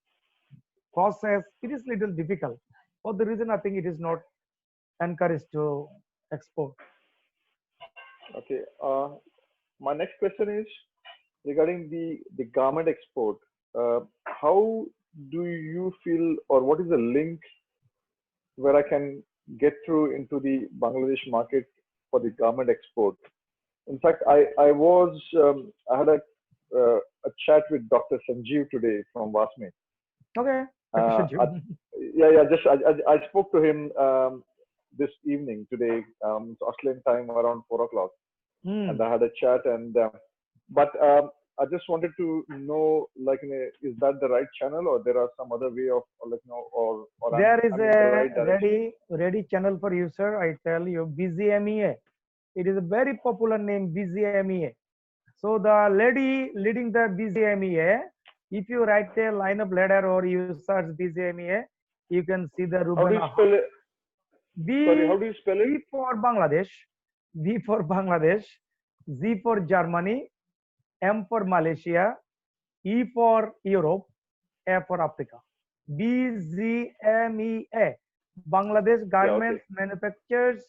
process. It is little difficult. For the reason, I think it is not encouraged to export. Okay. My next question is regarding the garment export. How do you feel, or what is the link where I can get through into the Bangladesh market for the garment export? In fact, I had a chat with Dr. Sanjeev today from Vasme. Okay. I spoke to him this evening today, Australian time around 4 o'clock, and I had a chat. But I just wanted to know, like, is that the right channel, or there are some other way of, like, or there is I'm in the right direction? ready channel for you, sir. I tell you, BZMEA. It is a very popular name, BZMEA. So the lady leading the BZMEA, if you write a line of letter or you search BZMEA, you can see the Ruben. How do you spell it? Sorry, how do you spell it? B for Bangladesh, B for Bangladesh, Z for Germany, M for Malaysia, E for Europe, A for Africa. BZMEA, Bangladesh Garments Manufacturers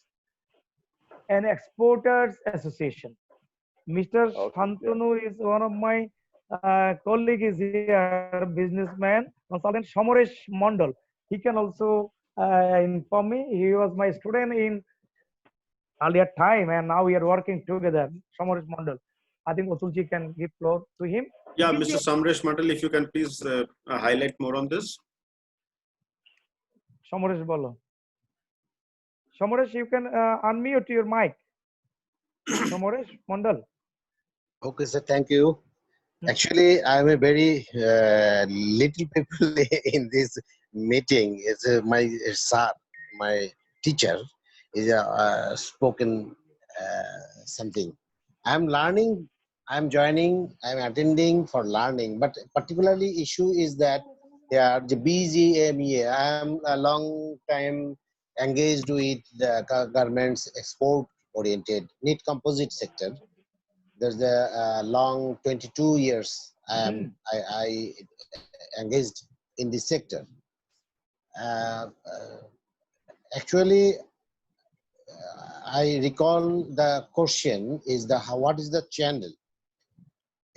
and Exporters Association. Mr. Shantanu is one of my colleague is here, businessman, consultant Shomoresh Mondal. He can also inform me. He was my student in earlier time, and now we are working together. Shomoresh Mondal. I think Otulji can give floor to him. Yeah, Mr. Samresh Mandal, if you can please highlight more on this. Shomoresh Bolo. Shomoresh, you can unmute your mic. Shomoresh Mondal. Okay, sir. Thank you. Actually, I am a very little people in this meeting. It's my sir, my teacher, is spoken something. I'm learning. I'm joining. I'm attending for learning. But particularly issue is that the BZMEA. I am a long time engaged with the garments export oriented knit composite sector. There's a long 22 years I engaged in this sector. Actually, I recall the question is what is the channel?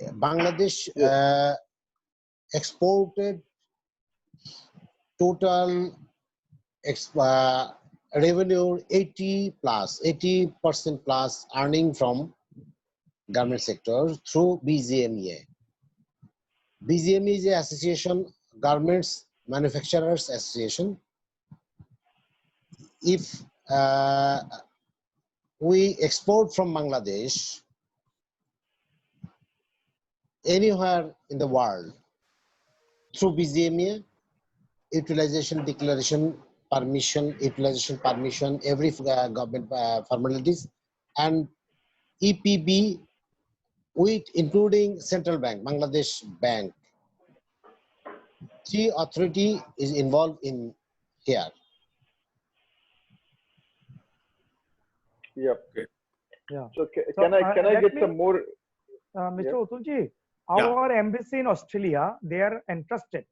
Bangladesh exported total revenue 80% plus earning from garment sector through BZMEA. BZMEA is an association, Garments Manufacturers Association. If we export from Bangladesh anywhere in the world through BZMEA, utilization declaration permission, every government formalities, and EPB with including Central Bank, Bangladesh Bank. The authority is involved in here. Yep. Okay. Yeah. So can I get some more? Mr. Otulji, our embassy in Australia, they are interested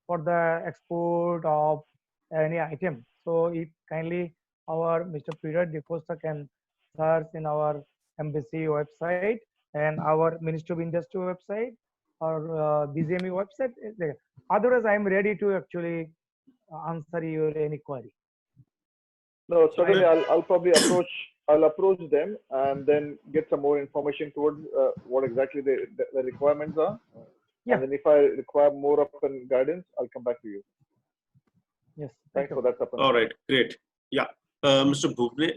for the export of any item. So if kindly our Mr. Peter DeCosta can search in our embassy website and our Ministry of Industry website or BZME website. Otherwise, I am ready to actually answer your any query. No, certainly I'll probably approach them and then get some more information towards what exactly the requirements are. Yeah. And then if I require more of guidance, I'll come back to you. Yes. Thanks for that, Tapan. All right, great. Yeah. Mr. Bhuvne,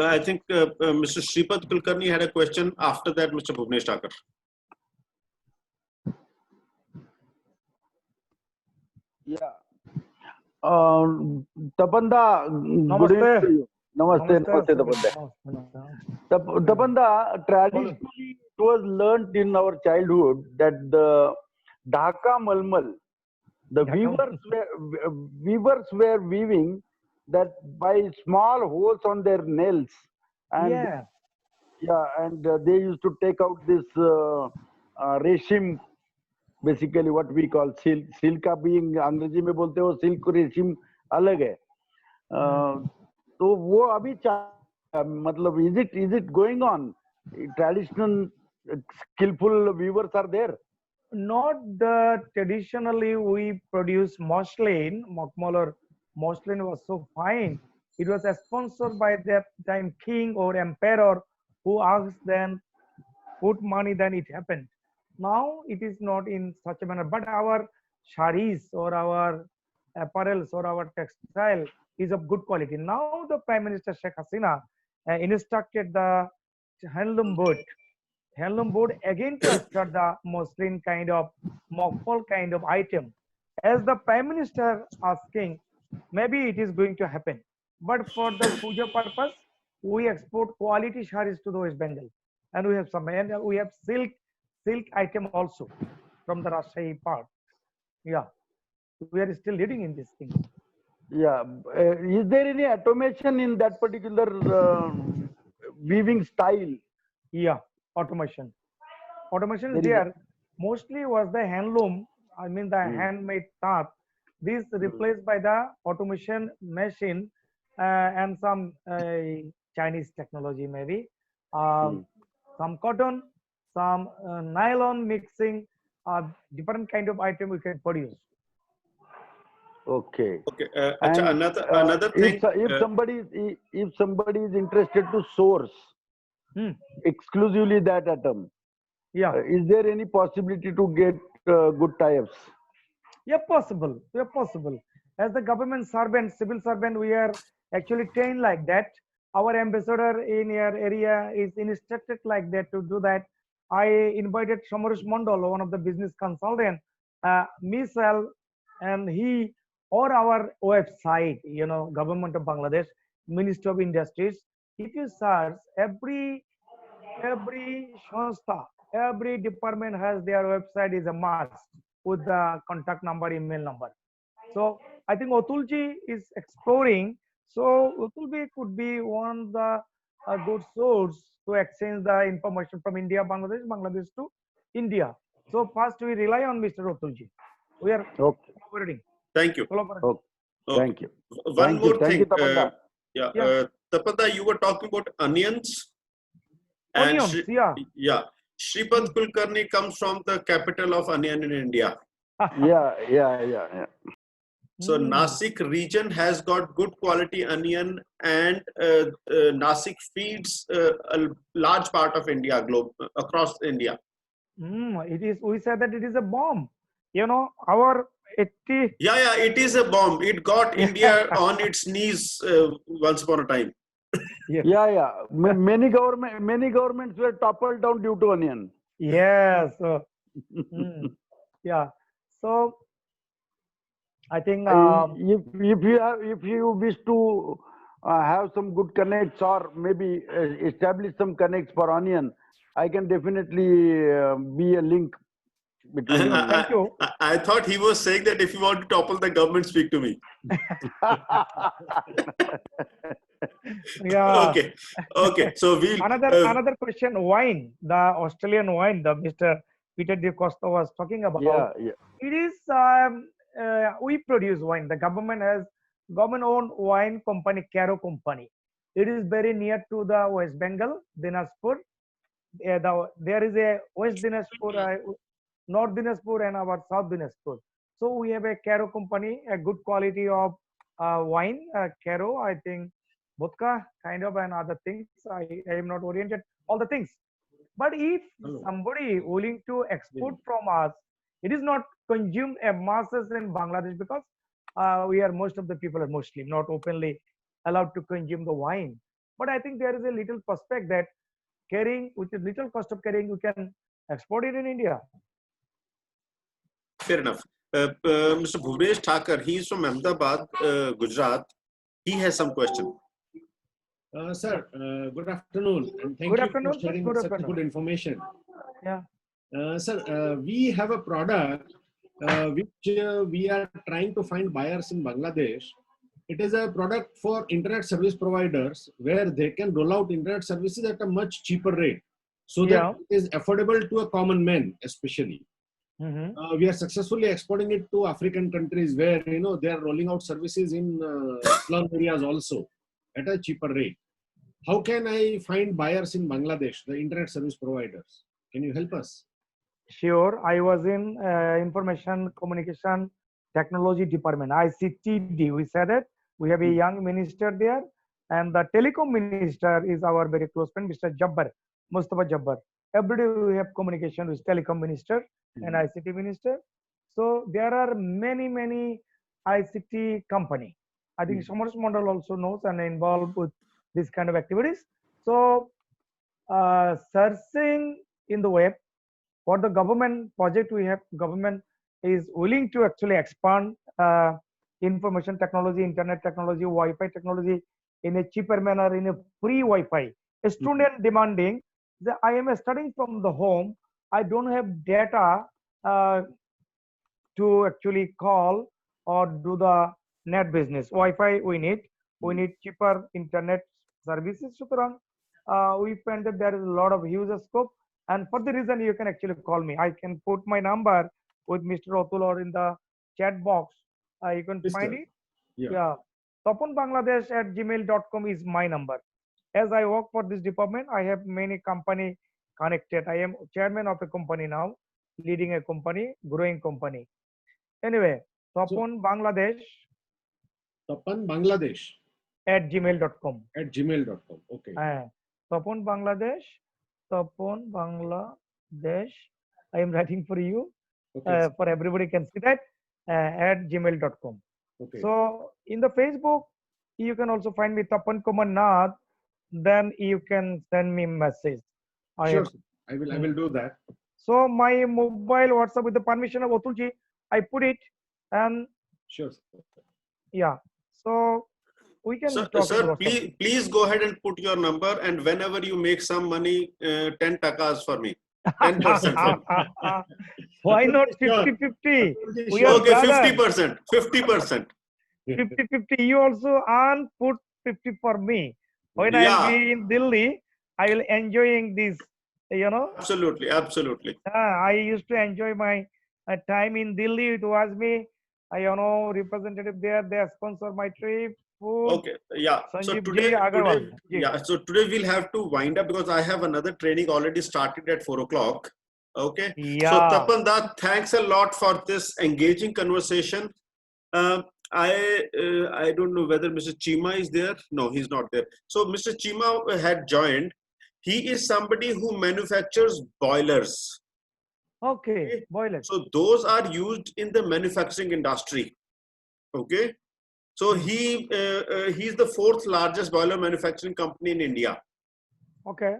I think Mr. Shripad Kulkarni had a question. After that, Mr. Bhuvnesh Thakur. Yeah. Tapanda, good evening to you. Namaste, Tapanda. Tapanda, traditionally it was learnt in our childhood that the Dhaka Malmal, The weavers were weaving that by small holes on their nails, and and they used to take out this reshim, basically what we call silk. Silk का भी अंग्रेजी में बोलते हो, silk रेशम अलग है. तो वो अभी मतलब is it going on? Traditional skillful weavers are there. Not the traditionally we produce muslin. Makmal muslin was so fine. It was sponsored by that time king or emperor who asked them put money, then it happened. Now it is not in such a manner, but our saris or our apparels or our textile is of good quality. Now the Prime Minister Sheikh Hasina instructed the handloom board again to start the muslin kind of mockfall kind of item. As the Prime Minister asking, maybe it is going to happen. But for the puja purpose, we export quality sarees to the West Bengal. And we have some, and we have silk item also from the Rajshahi part. Yeah, we are still leading in this thing. Yeah, is there any automation in that particular weaving style? Yeah, automation is there. Mostly was the handloom, I mean the handmade taat. This replaced by the automation machine and some Chinese technology maybe. Some cotton, some nylon mixing, different kind of item we can produce. Okay. Another thing. If somebody is interested to source exclusively that item, is there any possibility to get good tie-ups? Yeah, possible. As the government servant, civil servant, we are actually trained like that. Our ambassador in your area is instructed like that to do that. I invited Shamarush Mondal, one of the business consultant, Misal, and he or our website, Government of Bangladesh, Ministry of Industries. If you search, every Shonsta, every department has their website is a must with the contact number, email number. So I think Otulji is exploring. So Otulji could be one of the good source to exchange the information from India, Bangladesh to India. So first we rely on Mr. Otulji. We are cooperating. Thank you. Thank you. One more thing. Tapanda. Tapanda, you were talking about onions. Onions, Yeah. Shripad Kulkarni comes from the capital of onion in India. Yeah. So Nasik region has got good quality onion, and Nasik feeds a large part of India, across India. It is. We said that it is a bomb. Our 80. Yeah, it is a bomb. It got India on its knees once upon a time. Yeah. Many governments were toppled down due to onion. Yes. Yeah. So I think if you wish to have some good connects or maybe establish some connects for onion, I can definitely be a link between. Thank you. I thought he was saying that if you want to topple the government, speak to me. Yeah. Okay. So we another question. Wine, the Australian wine, the Mr. Peter De Costa was talking about. Yeah. It is we produce wine. The government has government-owned wine company, Caro Company. It is very near to the West Bengal, Dinajpur. There is a West Dinajpur, North Dinajpur, and our South Dinajpur. So we have a Caro Company, a good quality of wine. Caro, I think, vodka kind of and other things. I am not oriented all the things. But if somebody willing to export from us, it is not consumed as masses in Bangladesh because most of the people are Muslim, not openly allowed to consume the wine. But I think there is a little prospect that carrying, with a little cost of carrying, we can export it in India. Fair enough. Mr. Bhuvnesh Thakur, he is from Ahmedabad, Gujarat. He has some question. Sir, good afternoon, and thank you for sharing such good information. Yeah. Sir, we have a product which we are trying to find buyers in Bangladesh. It is a product for internet service providers where they can roll out internet services at a much cheaper rate, so that it is affordable to a common man, especially. We are successfully exporting it to African countries where they are rolling out services in slum areas also at a cheaper rate. How can I find buyers in Bangladesh, the internet service providers? Can you help us? Sure. I was in Information Communication Technology Department, ICTD. We said it. We have a young minister there, and the telecom minister is our very close friend, Mr. Jabbar, Mustafa Jabbar. Every day we have communication with telecom minister and ICT minister. So there are many ICT company. I think Samarth Mandal also knows and involved with this kind of activities. So searching in the web for the government project, we have government is willing to actually expand information technology, internet technology, Wi-Fi technology in a cheaper manner, in a free Wi-Fi. A student demanding that I am studying from the home, I don't have data to actually call or do the net business. Wi-Fi we need cheaper internet services. We find that there is a lot of user scope, and for the reason you can actually call me. I can put my number with Mr. Atul or in the chat box. You can find it. Yeah. tapanbangladesh@gmail.com is my number. As I work for this department, I have many company connected. I am chairman of a company now, leading a company, growing company. Anyway, Tapan Bangladesh. Tapan Bangladesh @gmail.com. @gmail.com. Okay. Tapan Bangladesh. Tapan Bangladesh. I am writing for you. Okay. For everybody can see that @gmail.com. Okay. So in the Facebook, you can also find me Tapan Kumar Nath. Then you can send me message. Sure, I will do that. So my mobile WhatsApp, with the permission of Otulji, I put it, and sure. Yeah. So we can Sir, talk. sir please go ahead and put your number, and whenever you make some money, 10 takas for me. 10% for me. Why not 50-50? Okay, 50%. 50%. 50-50. You also earn, put 50 for me. When I will be in Delhi, I will enjoying this, Absolutely, absolutely. I used to enjoy my time in Delhi. It was me, representative there. They sponsor my trip. Food. Okay, yeah. So today, we'll have to wind up because I have another training already started at 4 o'clock. Okay. Yeah. So Tapan Nath, thanks a lot for this engaging conversation. I don't know whether Mr. Chima is there. No, he's not there. So Mr. Chima had joined. He is somebody who manufactures boilers. Okay, boilers. So those are used in the manufacturing industry. Okay. So he's the 4th largest boiler manufacturing company in India. Okay.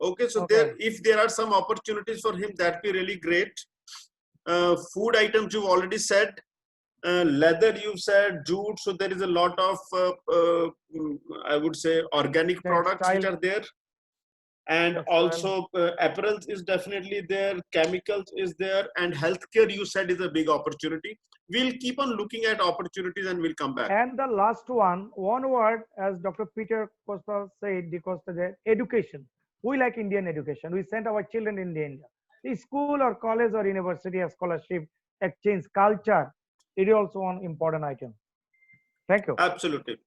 Okay. So if there are some opportunities for him, that'd be really great. Food items you've already said. Leather you've said, jute. So there is a lot of I would say organic products which are there. And also apparel is definitely there, chemicals is there, and healthcare you said is a big opportunity. We'll keep on looking at opportunities and we'll come back. And the last one word, as Dr. Peter Costa said, education. We like Indian education. We send our children in India. The school or college or university or scholarship, exchange, culture, it is also one important item. Thank you. Absolutely.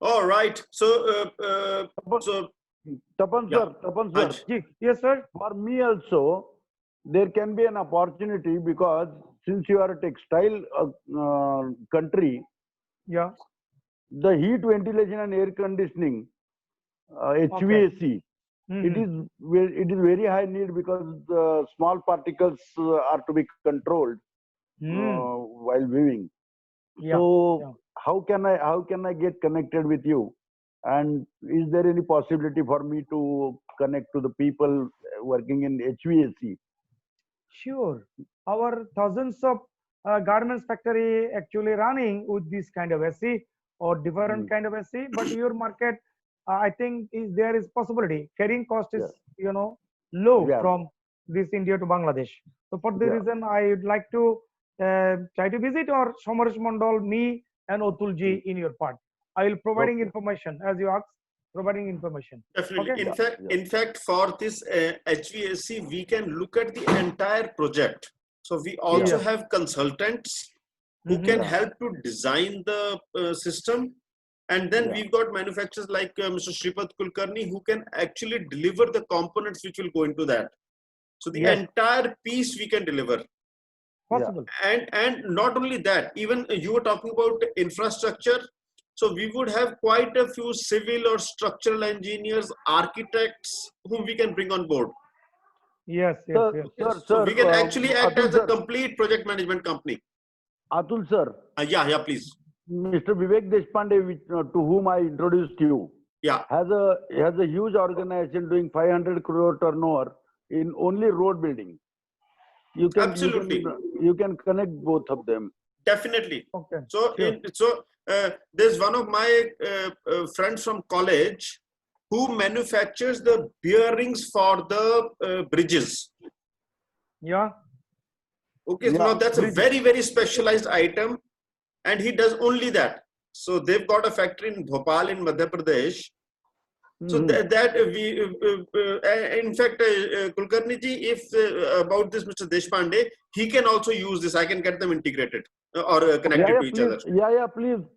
All right. So, Tapan sir. Yes, sir. For me also, there can be an opportunity because since you are a textile country, the heat, ventilation, and air conditioning, HVAC, it is very high need because the small particles are to be controlled while weaving. So how can I get connected with you? And is there any possibility for me to connect to the people working in HVAC? Sure. Our thousands of garments factory actually running with this kind of AC or different kind of AC, but your market, I think there is possibility. Carrying cost is, low from this India to Bangladesh. So for the reason I would like to try to visit, or Somaresh Mondal, me and Otulji in your part. I will providing Okay. information as you asked, providing information. Definitely. Okay. In fact, for this HVAC, we can look at the entire project. So we also Yeah. have consultants who Mhm. can Yeah. help to design the system. And then Yeah. we've got manufacturers like Mr. Shripad Kulkarni who can actually deliver the components which will go into that. So the Yes. entire piece we can deliver. Possible. And not only that, even you were talking about infrastructure. So we would have quite a few civil or structural engineers, architects whom we can bring on board. Yes, yes, Sir, yes. sir, So sir, we can actually act Atul as a sir, complete project management company. Atul sir, Yeah, please. Mr. Vivek Deshpande, to whom I introduced you, Yeah, has a huge organization doing 500 crore turnover in only road building. You absolutely. you can connect both of them. Definitely. Okay. So, Sure. there's one of my friends from college who manufactures the bearings for the bridges. Yeah. Okay, so Yeah, now that's a bridges. very, very specialized item, and he does only that. So they've got a factory in Bhopal in Madhya Pradesh. So that we, in fact, Kulkarni ji, if about this Mr. Deshpande, he can also use this. I can get them integrated or connected to each please, other.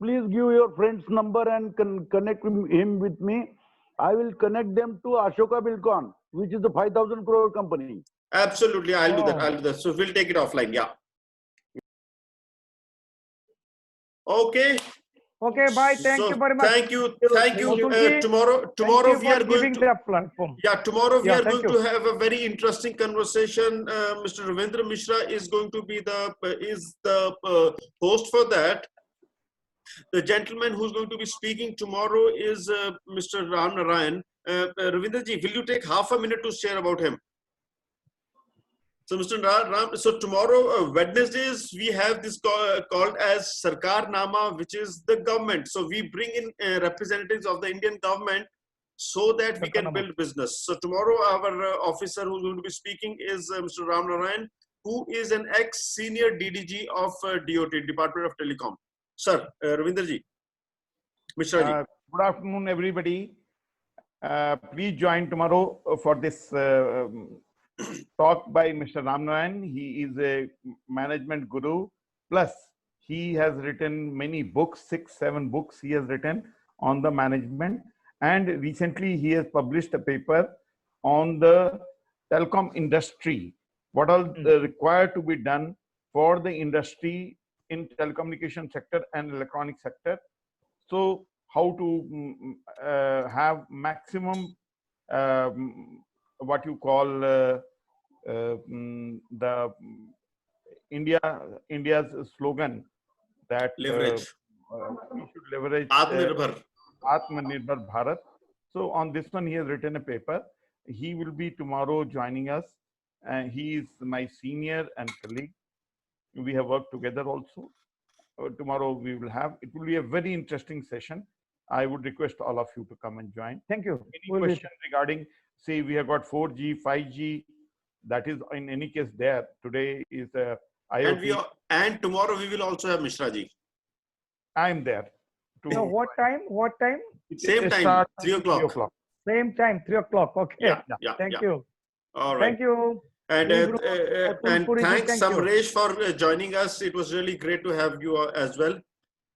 please give your friend's number and connect him with me. I will connect them to Ashoka Bilcon, which is the 5,000 crore company. Absolutely, I'll do that. Oh. I'll do that. So we'll take it offline. Yeah. Okay. Okay. Bye. Thank So you very much. thank you. Otulji, Tomorrow thank you we for are going giving to. the platform. Yeah, tomorrow we Yeah, are thank going you. to have a very interesting conversation. Mr. Ravindra Mishra is going to be the host for that. The gentleman who's going to be speaking tomorrow is Mr. Ram Narayan. Ravindra ji, will you take half a minute to share about him? So, Mr. Ram, so tomorrow, Wednesdays, we have this called as Sarkar Nama, which is the government. So we bring in representatives of the Indian government so that we can build business. So tomorrow, our officer who's going to be speaking is Mr. Ram Narayan, who is an ex-senior DDG of DOT, Department of Telecom. Sir, Ravindra ji, Mishra ji. Good afternoon, everybody. Please join tomorrow for this talk by Mr. Ram Narayan. He is a management guru. Plus, he has written many books, 6-7 books he has written on the management. And recently, he has published a paper on the telecom industry. What all required to be done for the industry in telecommunication sector and electronic sector. So how to have maximum what you call the India's slogan that leverage. We should leverage Atmanirbhar Bharat. So on this one, he has written a paper. He will be tomorrow joining us. He is my senior and colleague. We have worked together also. Tomorrow we will have, it will be a very interesting session. I would request all of you to come and join. Thank you. Any question regarding, say, we have got 4G, 5G, that is in any case there. Today is IoT. And tomorrow we will also have Mishra ji. I am there. So what time? What time? Same time, 3 o'clock. Same time, 3 o'clock. Okay. Yeah. Thank you. All right. Thank you. And thanks, thank you. Samresh, for joining us. It was really great to have you as well.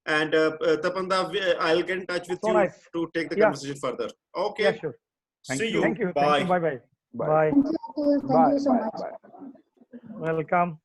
And Tapanda, I'll get in touch with you to take the conversation further. Okay. Yeah, sure. See you. Thank you. Bye. Bye-bye. Bye. Bye. Bye. Welcome.